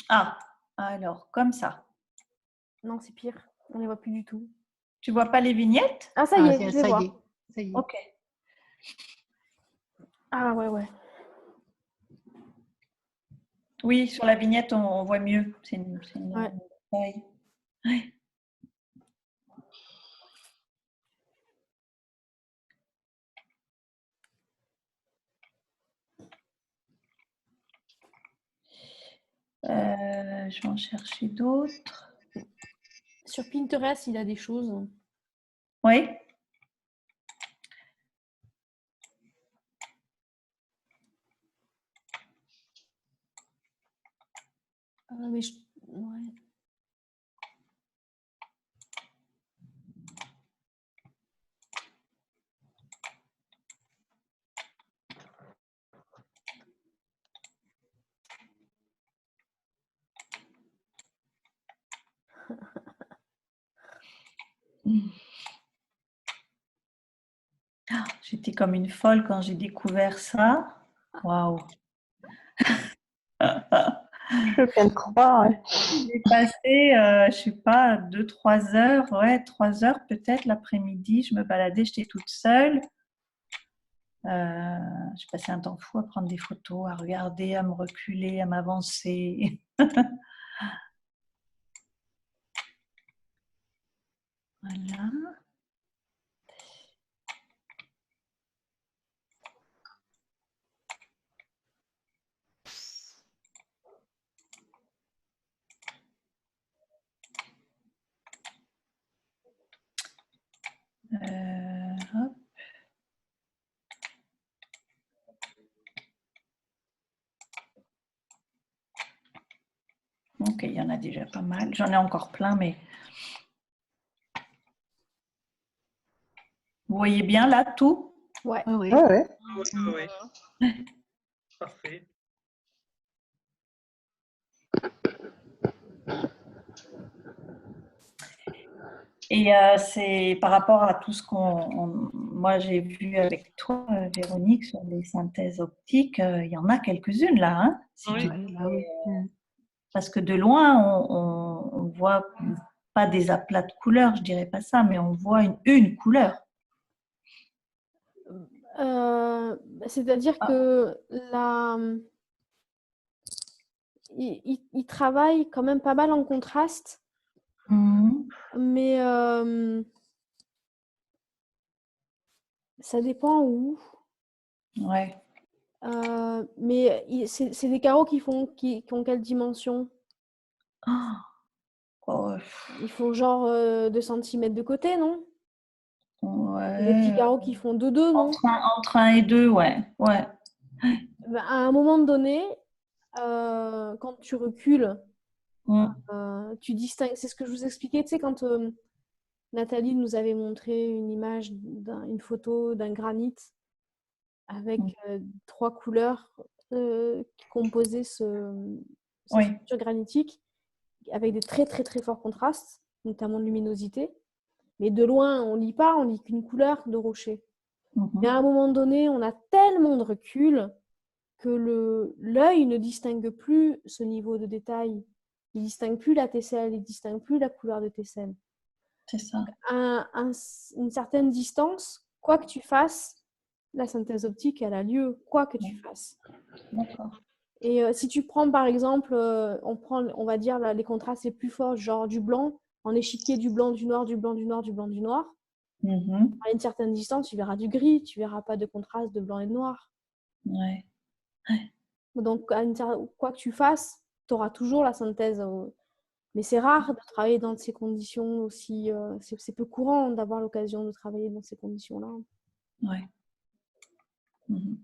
Ah, alors, comme ça. Non, c'est pire. On les voit plus du tout. Tu vois pas les vignettes? Ah, ça y est, je les vois. Ça y est. Ok. Ah ouais. Oui, sur la vignette, on voit mieux. C'est une Ouais. bataille. Ouais. Je vais en chercher d'autres. Sur Pinterest, il a des choses. Oui. Mais ouais. J'étais comme une folle quand j'ai découvert ça. Waouh. Je viens de croire. Ouais. J'ai passé, je sais pas, 2-3 heures, ouais, 3 heures peut-être l'après-midi. Je me baladais, j'étais toute seule. J'ai passé un temps fou à prendre des photos, à regarder, à me reculer, à m'avancer. Voilà. Hop. Ok, il y en a déjà pas mal. J'en ai encore plein, mais vous voyez bien là tout? Ouais. Oui. Ouais. Oui. Parfait. Et c'est par rapport à tout ce moi j'ai vu avec toi, Véronique, sur les synthèses optiques, il y en a quelques-unes là. Hein, Oui. parce que de loin, on voit pas des aplats de couleurs, je dirais pas ça, mais on voit une couleur. C'est-à-dire que il travaille quand même pas mal en contraste, mais ça dépend où. Ouais. Mais c'est des carreaux qui ont quelle dimension? Oh, Ils font genre 2 cm de côté, non? ouais. Des petits carreaux qui font 2, non? Entre 1 et 2, ouais. Ouais. Ben, à un moment donné, quand tu recules, tu distingues. C'est ce que je vous expliquais, tu sais, quand Nathalie nous avait montré une image, une photo d'un granit avec 3 couleurs qui composaient cette structure granitique avec des très très très forts contrastes, notamment de luminosité. Mais de loin, on lit pas, on lit qu'une couleur de rocher. Mais à un moment donné, on a tellement de recul que l'œil ne distingue plus ce niveau de détail. Il ne distingue plus la tesselle, il ne distingue plus la couleur de tesselle. C'est ça. À une certaine distance, quoi que tu fasses, La synthèse optique, elle a lieu, quoi que tu fasses. D'accord. Et si tu prends par exemple, on va dire les contrastes les plus forts, genre du blanc, en échiquier du blanc, du noir, du blanc, du noir, du blanc, du noir, Mhm. à une certaine distance, tu verras du gris, tu verras pas de contraste de blanc et de noir. Ouais. Donc, quoi que tu fasses, tu auras toujours la synthèse. Mais c'est rare de travailler dans ces conditions aussi. C'est peu courant d'avoir l'occasion de travailler dans ces conditions-là. Ouais. Mhm.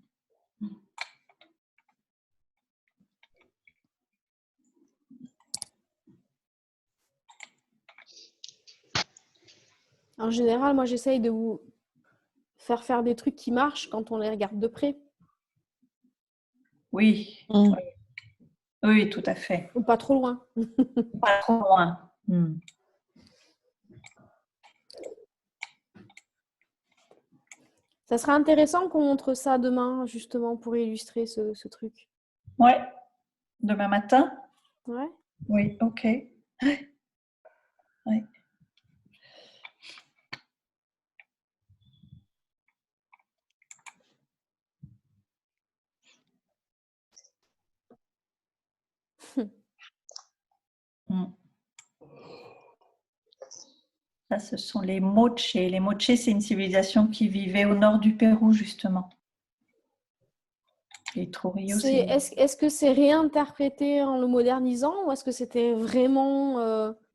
En général, moi, j'essaye de vous faire des trucs qui marchent quand on les regarde de près. Oui. Mm. Oui, tout à fait. Ou pas trop loin. Pas trop loin. Ça serait intéressant qu'on montre ça demain, justement, pour illustrer ce truc. Ouais. Demain matin? Ouais. Oui, ok. Ouais. Ça, ce sont les Moche. Les Moche, c'est une civilisation qui vivait au nord du Pérou, justement. Les Trujillo, c'est... Est-ce que c'est réinterprété en le modernisant ou est-ce que c'était vraiment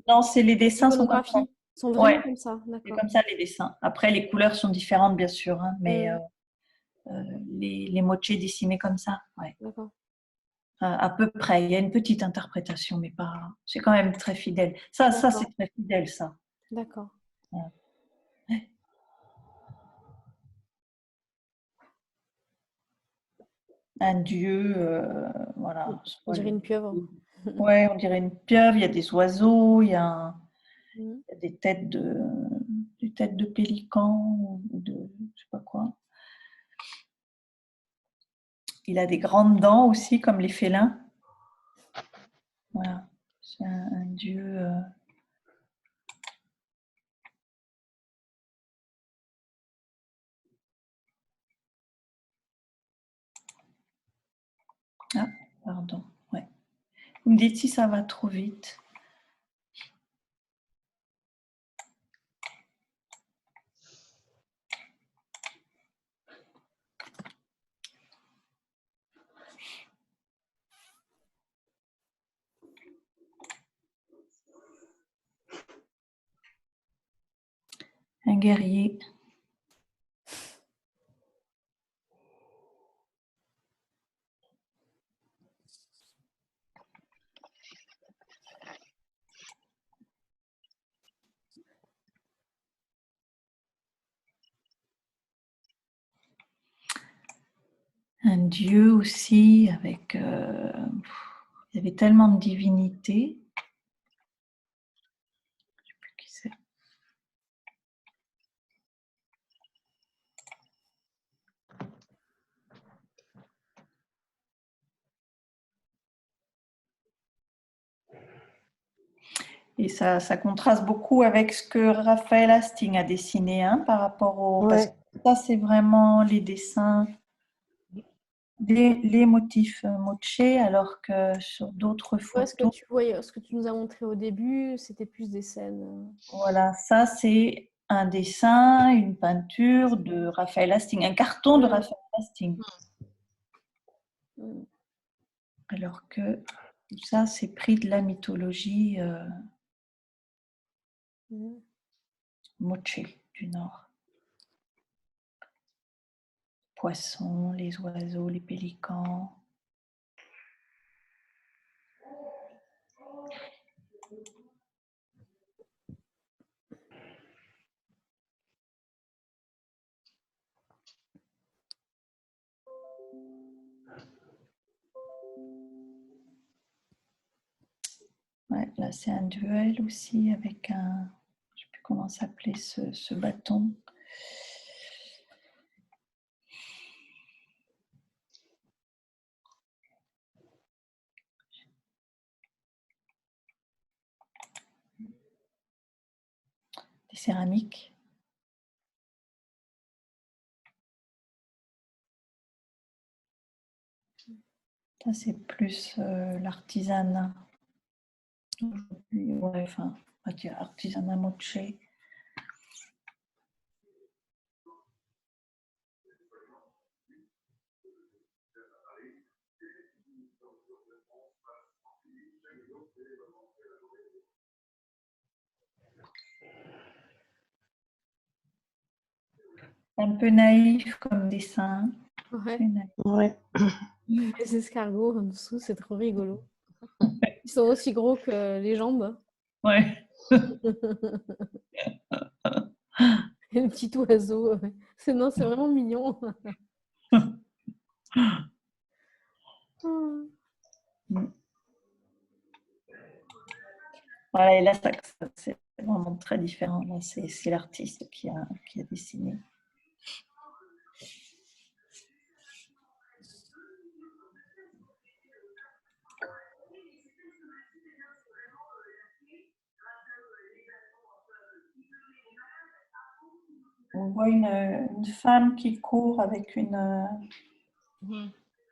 Non, c'est les dessins sont comme ça. l'iconographie sont vraiment Ouais, comme ça, c'est d'accord. comme ça les dessins. Après, les couleurs sont différentes, bien sûr, hein, mais les Moche dessinés comme ça, ouais. D'accord. À peu près. Il y a une petite interprétation, mais pas. C'est quand même très fidèle. Ça, c'est très fidèle, ça. D'accord. Voilà. Un dieu, voilà. On dirait une pieuvre. Ouais, on dirait une pieuvre. Il y a des oiseaux, il y a Mhm. des têtes de pélicans ou de je sais pas quoi. Il a des grandes dents aussi, comme les félins. Voilà, c'est un dieu. Ah, pardon. Ouais. Vous me dites si ça va trop vite. Un guerrier. Un dieu aussi avec. Il y avait tellement de divinités. Je ne sais plus qui c'est. Et ça contraste beaucoup avec ce que Raphaël Hastings a dessiné, hein, par rapport au. Parce que ça, c'est vraiment les dessins, les motifs Moche, alors que sur d'autres Ce que photos, tu voyais, ce que tu nous as montré au début, c'était plus des scènes. voilà, ça, c'est un dessin, une peinture de Raphaël Hastings, un carton de Raphaël Hastings. Alors que tout ça, c'est pris de la mythologie Moche du Nord. Poissons, les oiseaux, les pélicans. Ouais, là, c'est un duel aussi avec un. Je ne sais plus comment s'appelait ce bâton. Des céramiques. Ça, c'est plus l'artisanat. Ouais, enfin, on va dire artisanat moche. Un peu naïf comme dessin. Ouais. Très naïf. Ouais. Les escargots en dessous, c'est trop rigolo. Ils sont aussi gros que les jambes. Ouais. Et le petit oiseau. Ouais. Non, c'est vraiment mignon. Voilà, et là, c'est vraiment très différent. Là, c'est l'artiste qui a dessiné. On voit une femme qui court avec une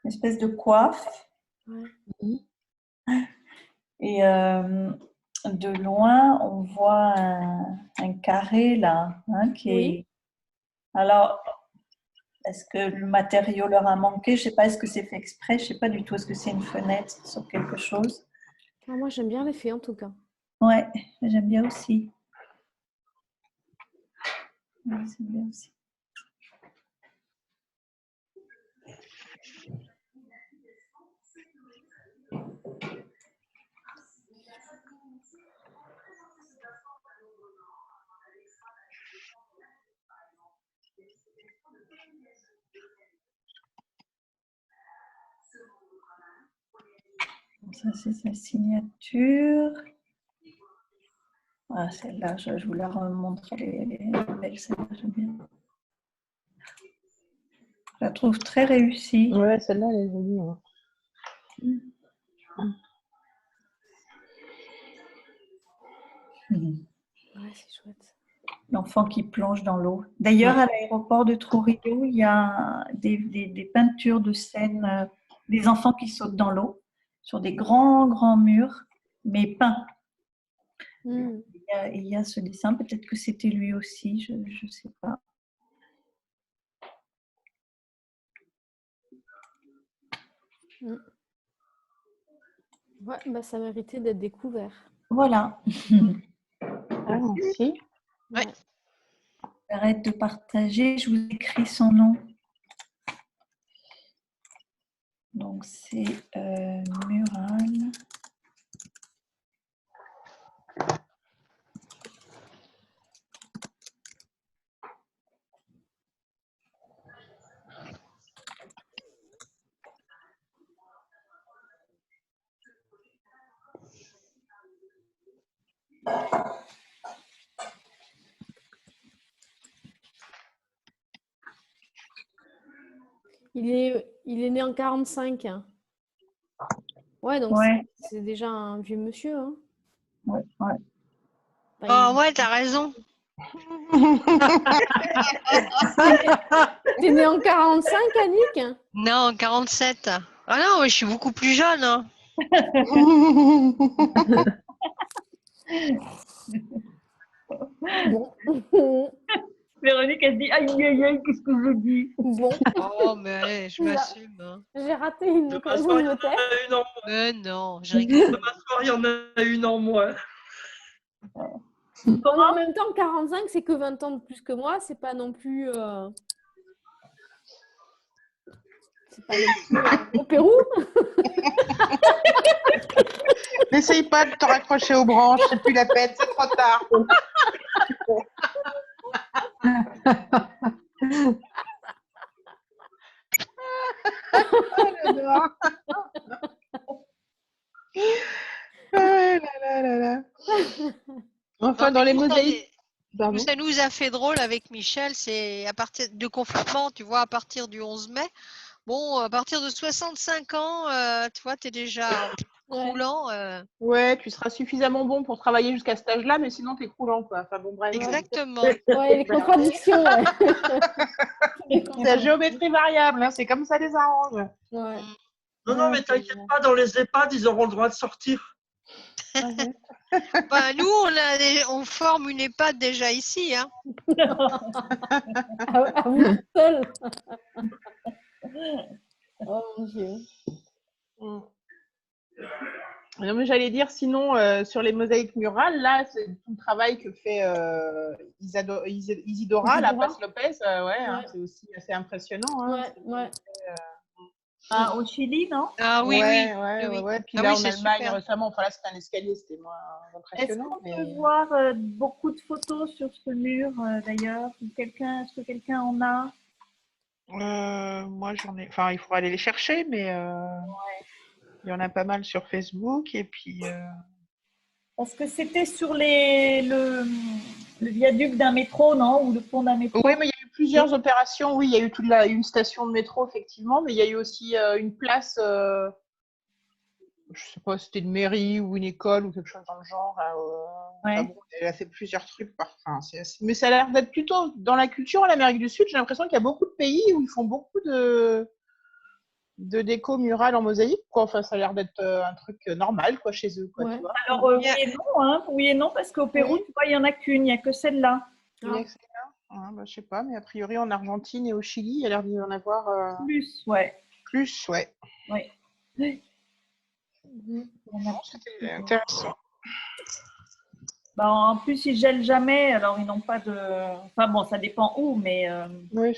espèce de coiffe. Ouais. Et de loin, on voit un carré là, hein, qui Oui. est... Alors, est-ce que le matériau leur a manqué? Je ne sais pas, est-ce que c'est fait exprès? Je ne sais pas du tout. Est-ce que c'est une fenêtre sur quelque chose? Ah, moi, j'aime bien l'effet en tout cas. Ouais, j'aime bien aussi. Ouais, j'aime bien aussi. Ça, c'est sa signature. Ah, celle-là, je vous la remontre. Elle est belle, celle-là, j'aime bien. Je la trouve très réussie. Ouais, celle-là, elle est jolie. Ouais. Ouais, c'est chouette. L'enfant qui plonge dans l'eau. D'ailleurs, à l'aéroport de Trujillo, il y a des peintures de scènes des enfants qui sautent dans l'eau sur des grands murs, mais peints. Il y a ce dessin, peut-être que c'était lui aussi, je ne sais pas. Ouais, bah, ça méritait d'être découvert. Voilà. Ah, merci. Ouais. J'arrête de partager, je vous écris son nom. Donc c'est Mural. Il est né en 45. Hein. Ouais, donc Ouais. c'est déjà un vieux monsieur. Hein. Ouais, ouais. Oh ouais, t'as raison. T'es né en 45, Annick? Non, 47. Ah non, je suis beaucoup plus jeune. Hein. Bon. Véronique, elle se dit aïe, aïe, aïe, qu'est-ce que je dis? Bon. Oh, mais allez, je m'assume. Hein. J'ai raté une De ma occasion soirée, de il y me en taire. a une en moins. Mais non, je rigole. De ma soirée, il y en a une en moins. Bon, en même temps, 45, c'est que 20 ans de plus que moi. C'est pas non plus... C'est pas non plus au Pérou. N'essaye pas de te raccrocher aux branches, c'est plus la peine, c'est trop tard. J'adore. Ah là là là là. Enfin, Non, dans mais les nous, mosaïques. Pardon. ça nous a fait drôle avec Michel, c'est à partir de confinement, tu vois, à partir du 11 mai. Bon, à partir de 65 ans, tu vois, tu es déjà croulant. Ouais, tu seras suffisamment bon pour travailler jusqu'à cet âge-là, mais sinon, t'es croulant, quoi. Enfin bon, bref. Exactement. Ouais, les contradictions, ouais. C'est la géométrie variable, hein, c'est comme ça les arrange. Ouais. Non, mais t'inquiète pas, dans les EHPAD, ils auront le droit de sortir. Bah, nous, on forme une EHPAD déjà ici. Hein. À vous seul. Oh mon Dieu. Non, mais j'allais dire, sinon, sur les mosaïques murales, là, c'est tout le travail que fait Isidora, la Paz Lopez. Hein, c'est aussi assez impressionnant. Hein, Ouais. Ah, au Chili, non? Ah oui, ouais. Puis Ah là, oui, en c'est Allemagne, super. récemment, enfin là, c'était un escalier, c'était moins Est-ce impressionnant. qu'on peut voir beaucoup de photos sur ce mur, d'ailleurs? Est-ce que quelqu'un en a? Moi, j'en ai. Enfin, il faudra aller les chercher, mais il y en a pas mal sur Facebook. Et puis. Parce que c'était sur le viaduc d'un métro, non? Ou le pont d'un métro? Oui, mais il y a eu plusieurs opérations. Oui, il y a eu une station de métro, effectivement, mais il y a eu aussi une place. Je sais pas, c'était une mairie ou une école ou quelque chose dans le genre. Enfin, bon, elle a fait plusieurs trucs. Mais ça a l'air d'être plutôt dans la culture en Amérique du Sud. J'ai l'impression qu'il y a beaucoup de pays où ils font beaucoup de déco murale en mosaïque, quoi. Enfin, ça a l'air d'être un truc normal, quoi, chez eux, quoi, tu vois. Alors, oui et non, hein. Oui et non, parce qu'au Pérou, tu vois, il n'y en a qu'une, il n'y a que celle-là. Il y a que celle-là. Bah, je sais pas, mais a priori, en Argentine et au Chili, il y a l'air d'y en avoir plus, ouais. Plus, ouais. Ouais. C'était intéressant. Bah, en plus, ils gèlent jamais, alors ils n'ont pas de. Enfin bon, ça dépend où, mais. Oui,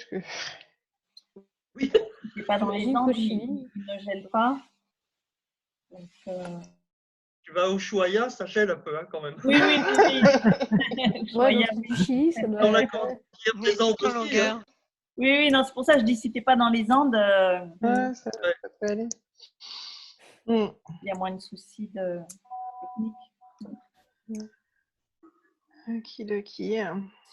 c'est pas dans les Andes, ils ne gèlent pas. Donc, Tu vas au Ushuaïa, ça gèle un peu, hein, quand même. Oui. Ouais, du Chili, ça doit dans la être. cordillère des Andes aussi. Hein. Oui, non, c'est pour ça que je dis si t'es pas dans les Andes, ça peut aller. Il y a moins de soucis de technique. Okidoki.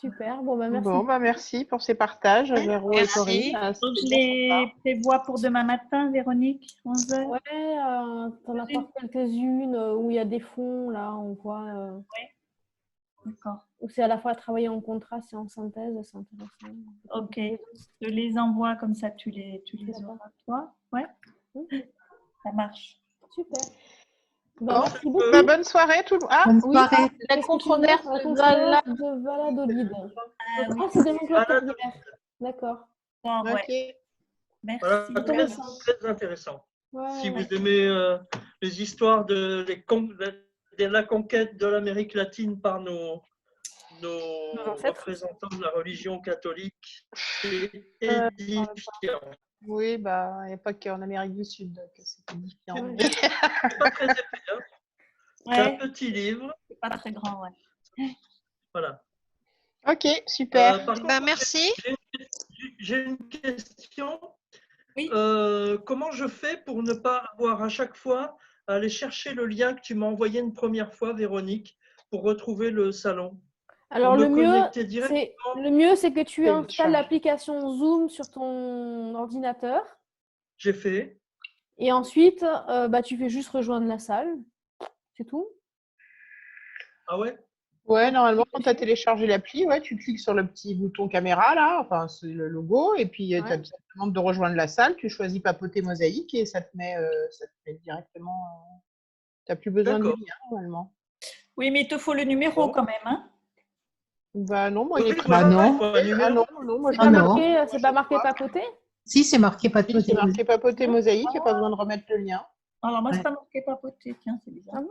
Super, bon, bah merci. Bon, bah merci pour ces partages, Véro et Corinne. Donc, je les prévois pour demain matin, Véronique, 11h. Ouais, t'en apportes quelques-unes où il y a des fonds, là, on voit. Ouais. D'accord. Où c'est à la fois travailler en contraste et en synthèse, c'est intéressant. Ok, je les envoie comme ça, tu les auras toi. Ouais, ça marche. Super. Bon, merci beaucoup. Bonne soirée tout le monde. Ah, bonne oui, soirée. la controverse de Valladolid. Oui. C'est de Jean-Claude Carrière. D'accord. Ok. Merci. Voilà, très intéressant. Si vous aimez les histoires de la conquête de l'Amérique latine par nos représentants de la religion catholique, c'est édifiant. Oui, bah, il n'y a pas qu'en Amérique du Sud que c'est édifiant. C'est pas très épais, hein. C'est un petit livre. C'est pas très grand, ouais. Voilà. Ok, super. Par contre, merci. J'ai une question. Oui. Comment je fais pour ne pas avoir à chaque fois à aller chercher le lien que tu m'as envoyé une première fois, Véronique, pour retrouver le salon? Alors, le mieux, c'est que tu installes l'application Zoom sur ton ordinateur. J'ai fait. Et ensuite, tu fais juste rejoindre la salle. C'est tout. Ah ouais? Ouais, normalement, quand tu as téléchargé l'appli, tu cliques sur le petit bouton caméra, là, enfin, c'est le logo, et puis ça te demande de rejoindre la salle, tu choisis papoter mosaïque et ça te met directement. Tu n'as plus besoin de lien, normalement. Oui, mais il te faut le numéro quand même, hein? Bah non, moi, il est pris. Bah non. Moi, c'est pas marqué papoter? Si, c'est marqué papoter. C'est marqué papoter mosaïque, il n'y a pas besoin de remettre le lien. Alors, moi, c'est pas marqué papoter, tiens, c'est bizarre.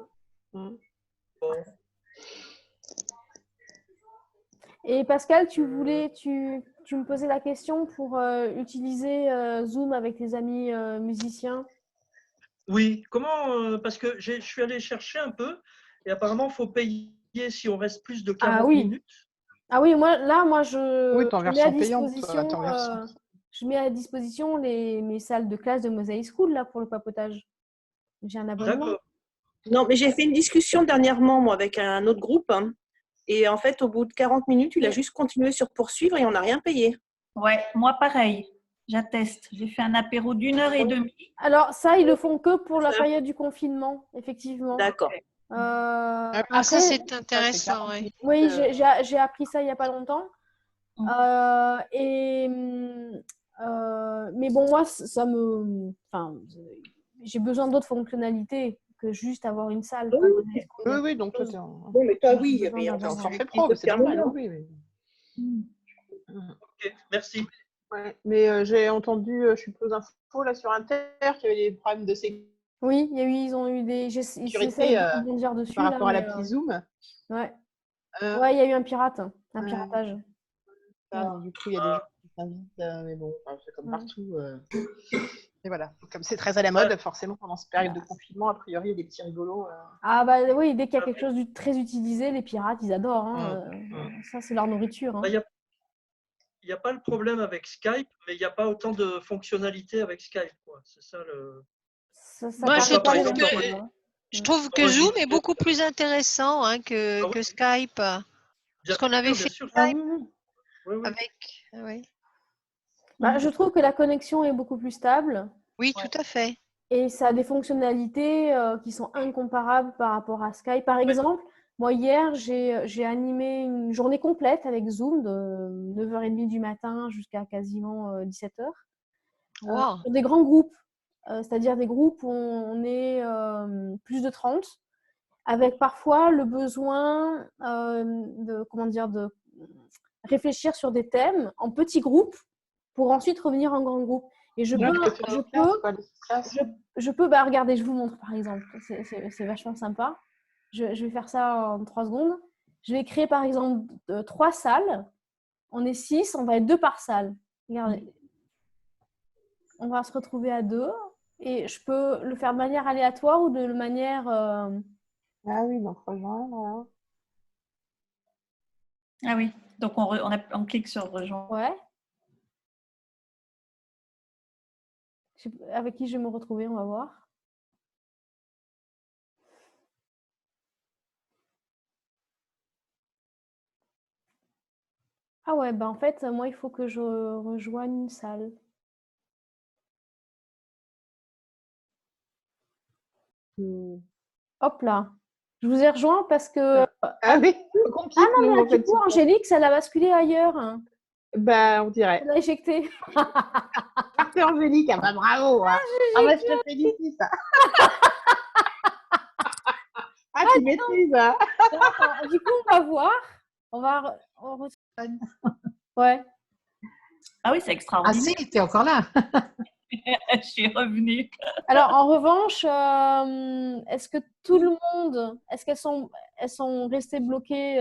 Et Pascal, tu me posais la question pour utiliser Zoom avec tes amis musiciens. Oui, comment parce que je suis allé chercher un peu et apparemment il faut payer si on reste plus de 40 minutes. Ah oui, moi je mets à disposition mes salles de classe de Mosaic School là pour le papotage. J'ai un abonnement. D'accord. Non, mais j'ai fait une discussion dernièrement moi avec un autre groupe. Hein, et en fait, au bout de 40 minutes, il a juste continué sur poursuivre et on n'a rien payé. Ouais, moi pareil. J'atteste. J'ai fait un apéro d'1h30. Alors ça, ils le font que pour la période du confinement, effectivement. D'accord. Ça c'est intéressant, oui. Oui, j'ai appris ça il n'y a pas longtemps. Mais bon, moi, ça me... Enfin, j'ai besoin d'autres fonctionnalités que juste avoir une salle. Oui, donc toi, Bon, mais toi, oui, Besoin mais d'avoir on un- s'en fait pro, c'est normal. Oui, Ok, merci. Ouais. Mais j'ai entendu, je suppose, info là sur Inter qu'il y avait des problèmes de Oui, ils ont eu des. Ils sécurité essaient de rebondir dessus. par rapport là, à l'appli Zoom. Ouais. Ouais, il y a eu un piratage. Ça, donc, du coup, il y a des gens qui s'invitent, mais bon, c'est comme partout. Et voilà, comme c'est très à la mode, forcément, pendant cette période de confinement, a priori, il y a des petits rigolos. Ah bah oui, dès qu'il y a quelque chose de très utilisé, les pirates, ils adorent. Ça, c'est leur nourriture. Il n'y a pas le problème avec Skype, mais il n'y a pas autant de fonctionnalités avec Skype. C'est ça le. Moi, je par trouve exemple, que, je trouve que Zoom est beaucoup plus intéressant que Skype. Parce qu'on avait fait sûr. Skype Oui. avec. Oui. Bah, je trouve que la connexion est beaucoup plus stable. Oui, tout à fait. Et ça a des fonctionnalités qui sont incomparables par rapport à Skype. Par exemple, moi, hier, j'ai animé une journée complète avec Zoom de 9h30 du matin jusqu'à quasiment 17h. Wow. Sur des grands groupes, c'est-à-dire des groupes où on est plus de 30, avec parfois le besoin de réfléchir sur des thèmes en petits groupes pour ensuite revenir en grand groupe. Et je peux regardez, je vous montre par exemple, c'est vachement sympa. Je vais faire ça en 3 secondes. Je vais créer par exemple 3 salles. On est 6, on va être 2 par salle. Regardez. On va se retrouver à 2 et je peux le faire de manière aléatoire ou de manière... Ah oui, donc rejoindre. Ah oui, donc on clique sur rejoindre. Ouais. Avec qui je vais me retrouver, on va voir. Ah ouais, bah en fait, moi, il faut que je rejoigne une salle. Hop là. Je vous ai rejoint parce que... Ah oui, non, mais du coup, Angélique, ça l'a basculé ailleurs. Bah, on dirait. Elle l'a éjecté. Parfait, Angélique, bah, bravo. Ah bah, je te félicite. Tu maîtrises. Du coup, on va voir. Ouais. Ah oui, c'est extraordinaire. Ah si, t'es encore là. Je suis revenue. Alors, en revanche, est-ce que tout le monde, est-ce qu'elles sont restées bloquées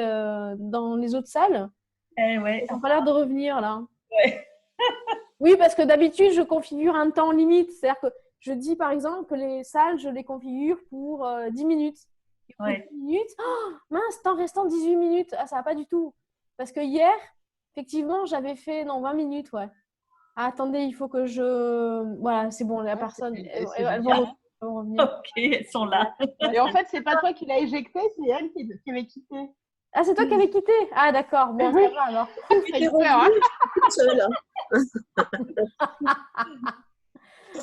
dans les autres salles? Ouais. Elles n'ont pas l'air de revenir, là. Ouais. Oui, parce que d'habitude, je configure un temps limite. C'est-à-dire que je dis, par exemple, que les salles, je les configure pour 10 minutes. Et pour 10 minutes, mince, temps restant 18 minutes. Ah, ça va pas du tout. Parce que hier, effectivement, j'avais fait 20 minutes, ouais. Ah, attendez, il faut que je... Voilà, c'est bon, la personne, elles vont revenir. Ok, elles sont là. Et en fait, c'est pas toi qui l'as éjecté, c'est elle qui avait quitté. Ah, c'est toi qui avais quitté? Ah, d'accord. Bon, ça va alors.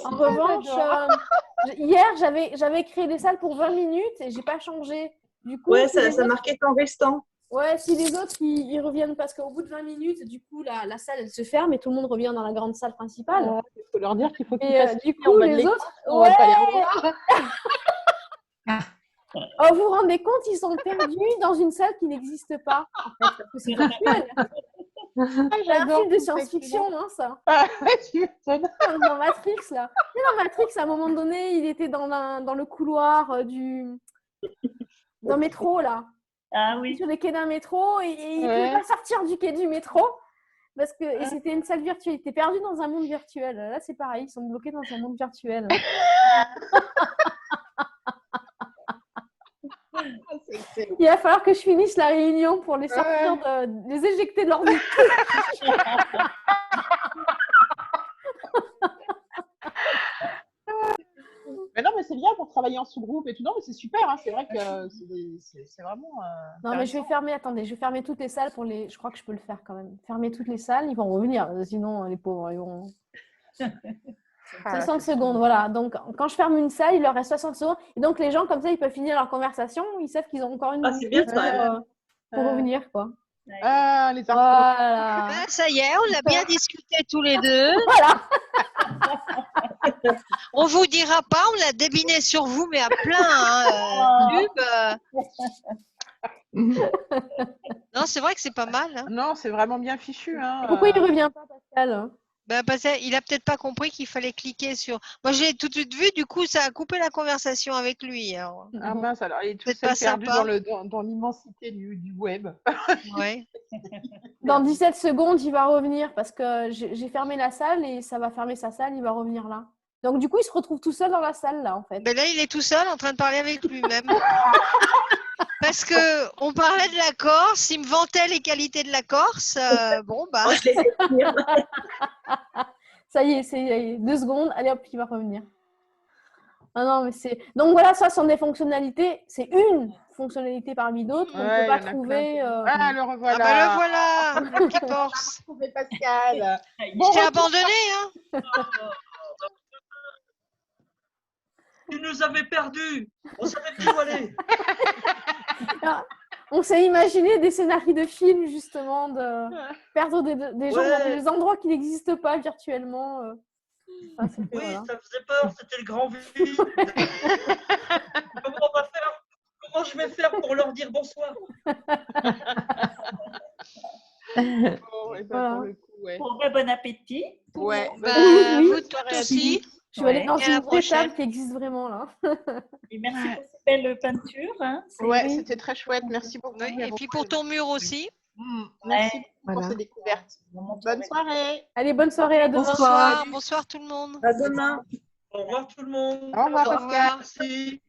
En revanche, hier, j'avais créé des salles pour 20 minutes et j'ai pas changé. Du coup, ça marquait temps restant. Ouais, si les autres ils reviennent parce qu'au bout de 20 minutes, du coup, la salle elle se ferme et tout le monde revient dans la grande salle principale. Il faut leur dire qu'il faut qu'ils fassent du coup, les autres, on va pas les revoir. Oh, vous vous rendez compte, ils sont perdus dans une salle qui n'existe pas. En fait, parce que c'est virtuel. C'est un film de science-fiction, hein, ça. Dans Matrix, là. Mais dans Matrix, à un moment donné, il était dans le couloir d'un métro, là. Ah oui. Sur les quais d'un métro et il ne pouvait pas sortir du quai du métro parce que et c'était une salle virtuelle. Il était perdu dans un monde virtuel. Là, c'est pareil, ils sont bloqués dans un monde virtuel. Il va falloir que je finisse la réunion pour les sortir, les éjecter de l'ordi. Mais non, mais c'est bien pour travailler en sous-groupe et tout. Non, mais c'est super. Hein. C'est vrai que c'est vraiment. Non, mais je vais fermer. Attendez, je vais fermer toutes les salles pour les. Je crois que je peux le faire quand même. Fermer toutes les salles, ils vont revenir. Sinon, les pauvres, ils vont. 60 secondes, voilà. Donc, quand je ferme une salle, il leur reste 60 secondes. Et donc, les gens, comme ça, ils peuvent finir leur conversation. Ils savent qu'ils ont encore une minute pour pour revenir, quoi. Ah, les articles. Voilà. Ben, ça y est, on l'a bien discuté tous les deux. Voilà. On vous dira pas, on l'a débiné sur vous, mais à plein. Non, c'est vrai que c'est pas mal. Hein. Non, c'est vraiment bien fichu. Hein. Pourquoi il revient pas, Pascal? Ben, parce qu'il a peut-être pas compris qu'il fallait cliquer sur. Moi, j'ai tout de suite vu, du coup, ça a coupé la conversation avec lui. Alors. Ah mince, alors il est tout C'est seul pas perdu sympa. dans l'immensité du web. Ouais. Dans 17 secondes, il va revenir parce que j'ai fermé la salle et ça va fermer sa salle, il va revenir là. Donc du coup, il se retrouve tout seul dans la salle là, en fait. Ben là, il est tout seul en train de parler avec lui-même. Parce que on parlait de la Corse, il me vantait les qualités de la Corse. Bon, bah. Moi, je l'ai fait venir. Ça y est, c'est 2 secondes, allez hop, il va revenir. Ah non, mais c'est. Donc voilà, ça sont des fonctionnalités. C'est une fonctionnalité parmi d'autres qu'on ne peut pas trouver. Ah, le revoilà. Ah bah le voilà, le petit Corse. Trouvé Pascal. Bon, j'ai abandonné, hein. Tu nous avais perdus. On savait plus où aller. On s'est imaginé des scénarios de films, justement, de perdre des gens dans des endroits qui n'existent pas virtuellement. Ah, Oui, voilà. ça faisait peur, c'était le grand vide. Comment je vais faire pour leur dire bonsoir? Bon, et ben, Voilà. pour le coup, ouais. Bon appétit. Ouais. Oui, Vous toutes aussi. Je vais aller dans Et à la une vraie prochaine. table qui existe vraiment là. Et merci pour ces belles peintures. Hein. Ouais, c'était très chouette. Merci beaucoup. Oui, et puis pour ton mur aussi. Merci pour Voilà. ces découvertes. Bonne soirée. Allez, bonne soirée, à demain. Bonsoir, bonsoir tout le monde. À demain. Au revoir tout le monde. Au revoir, Au Pascal. revoir. Merci.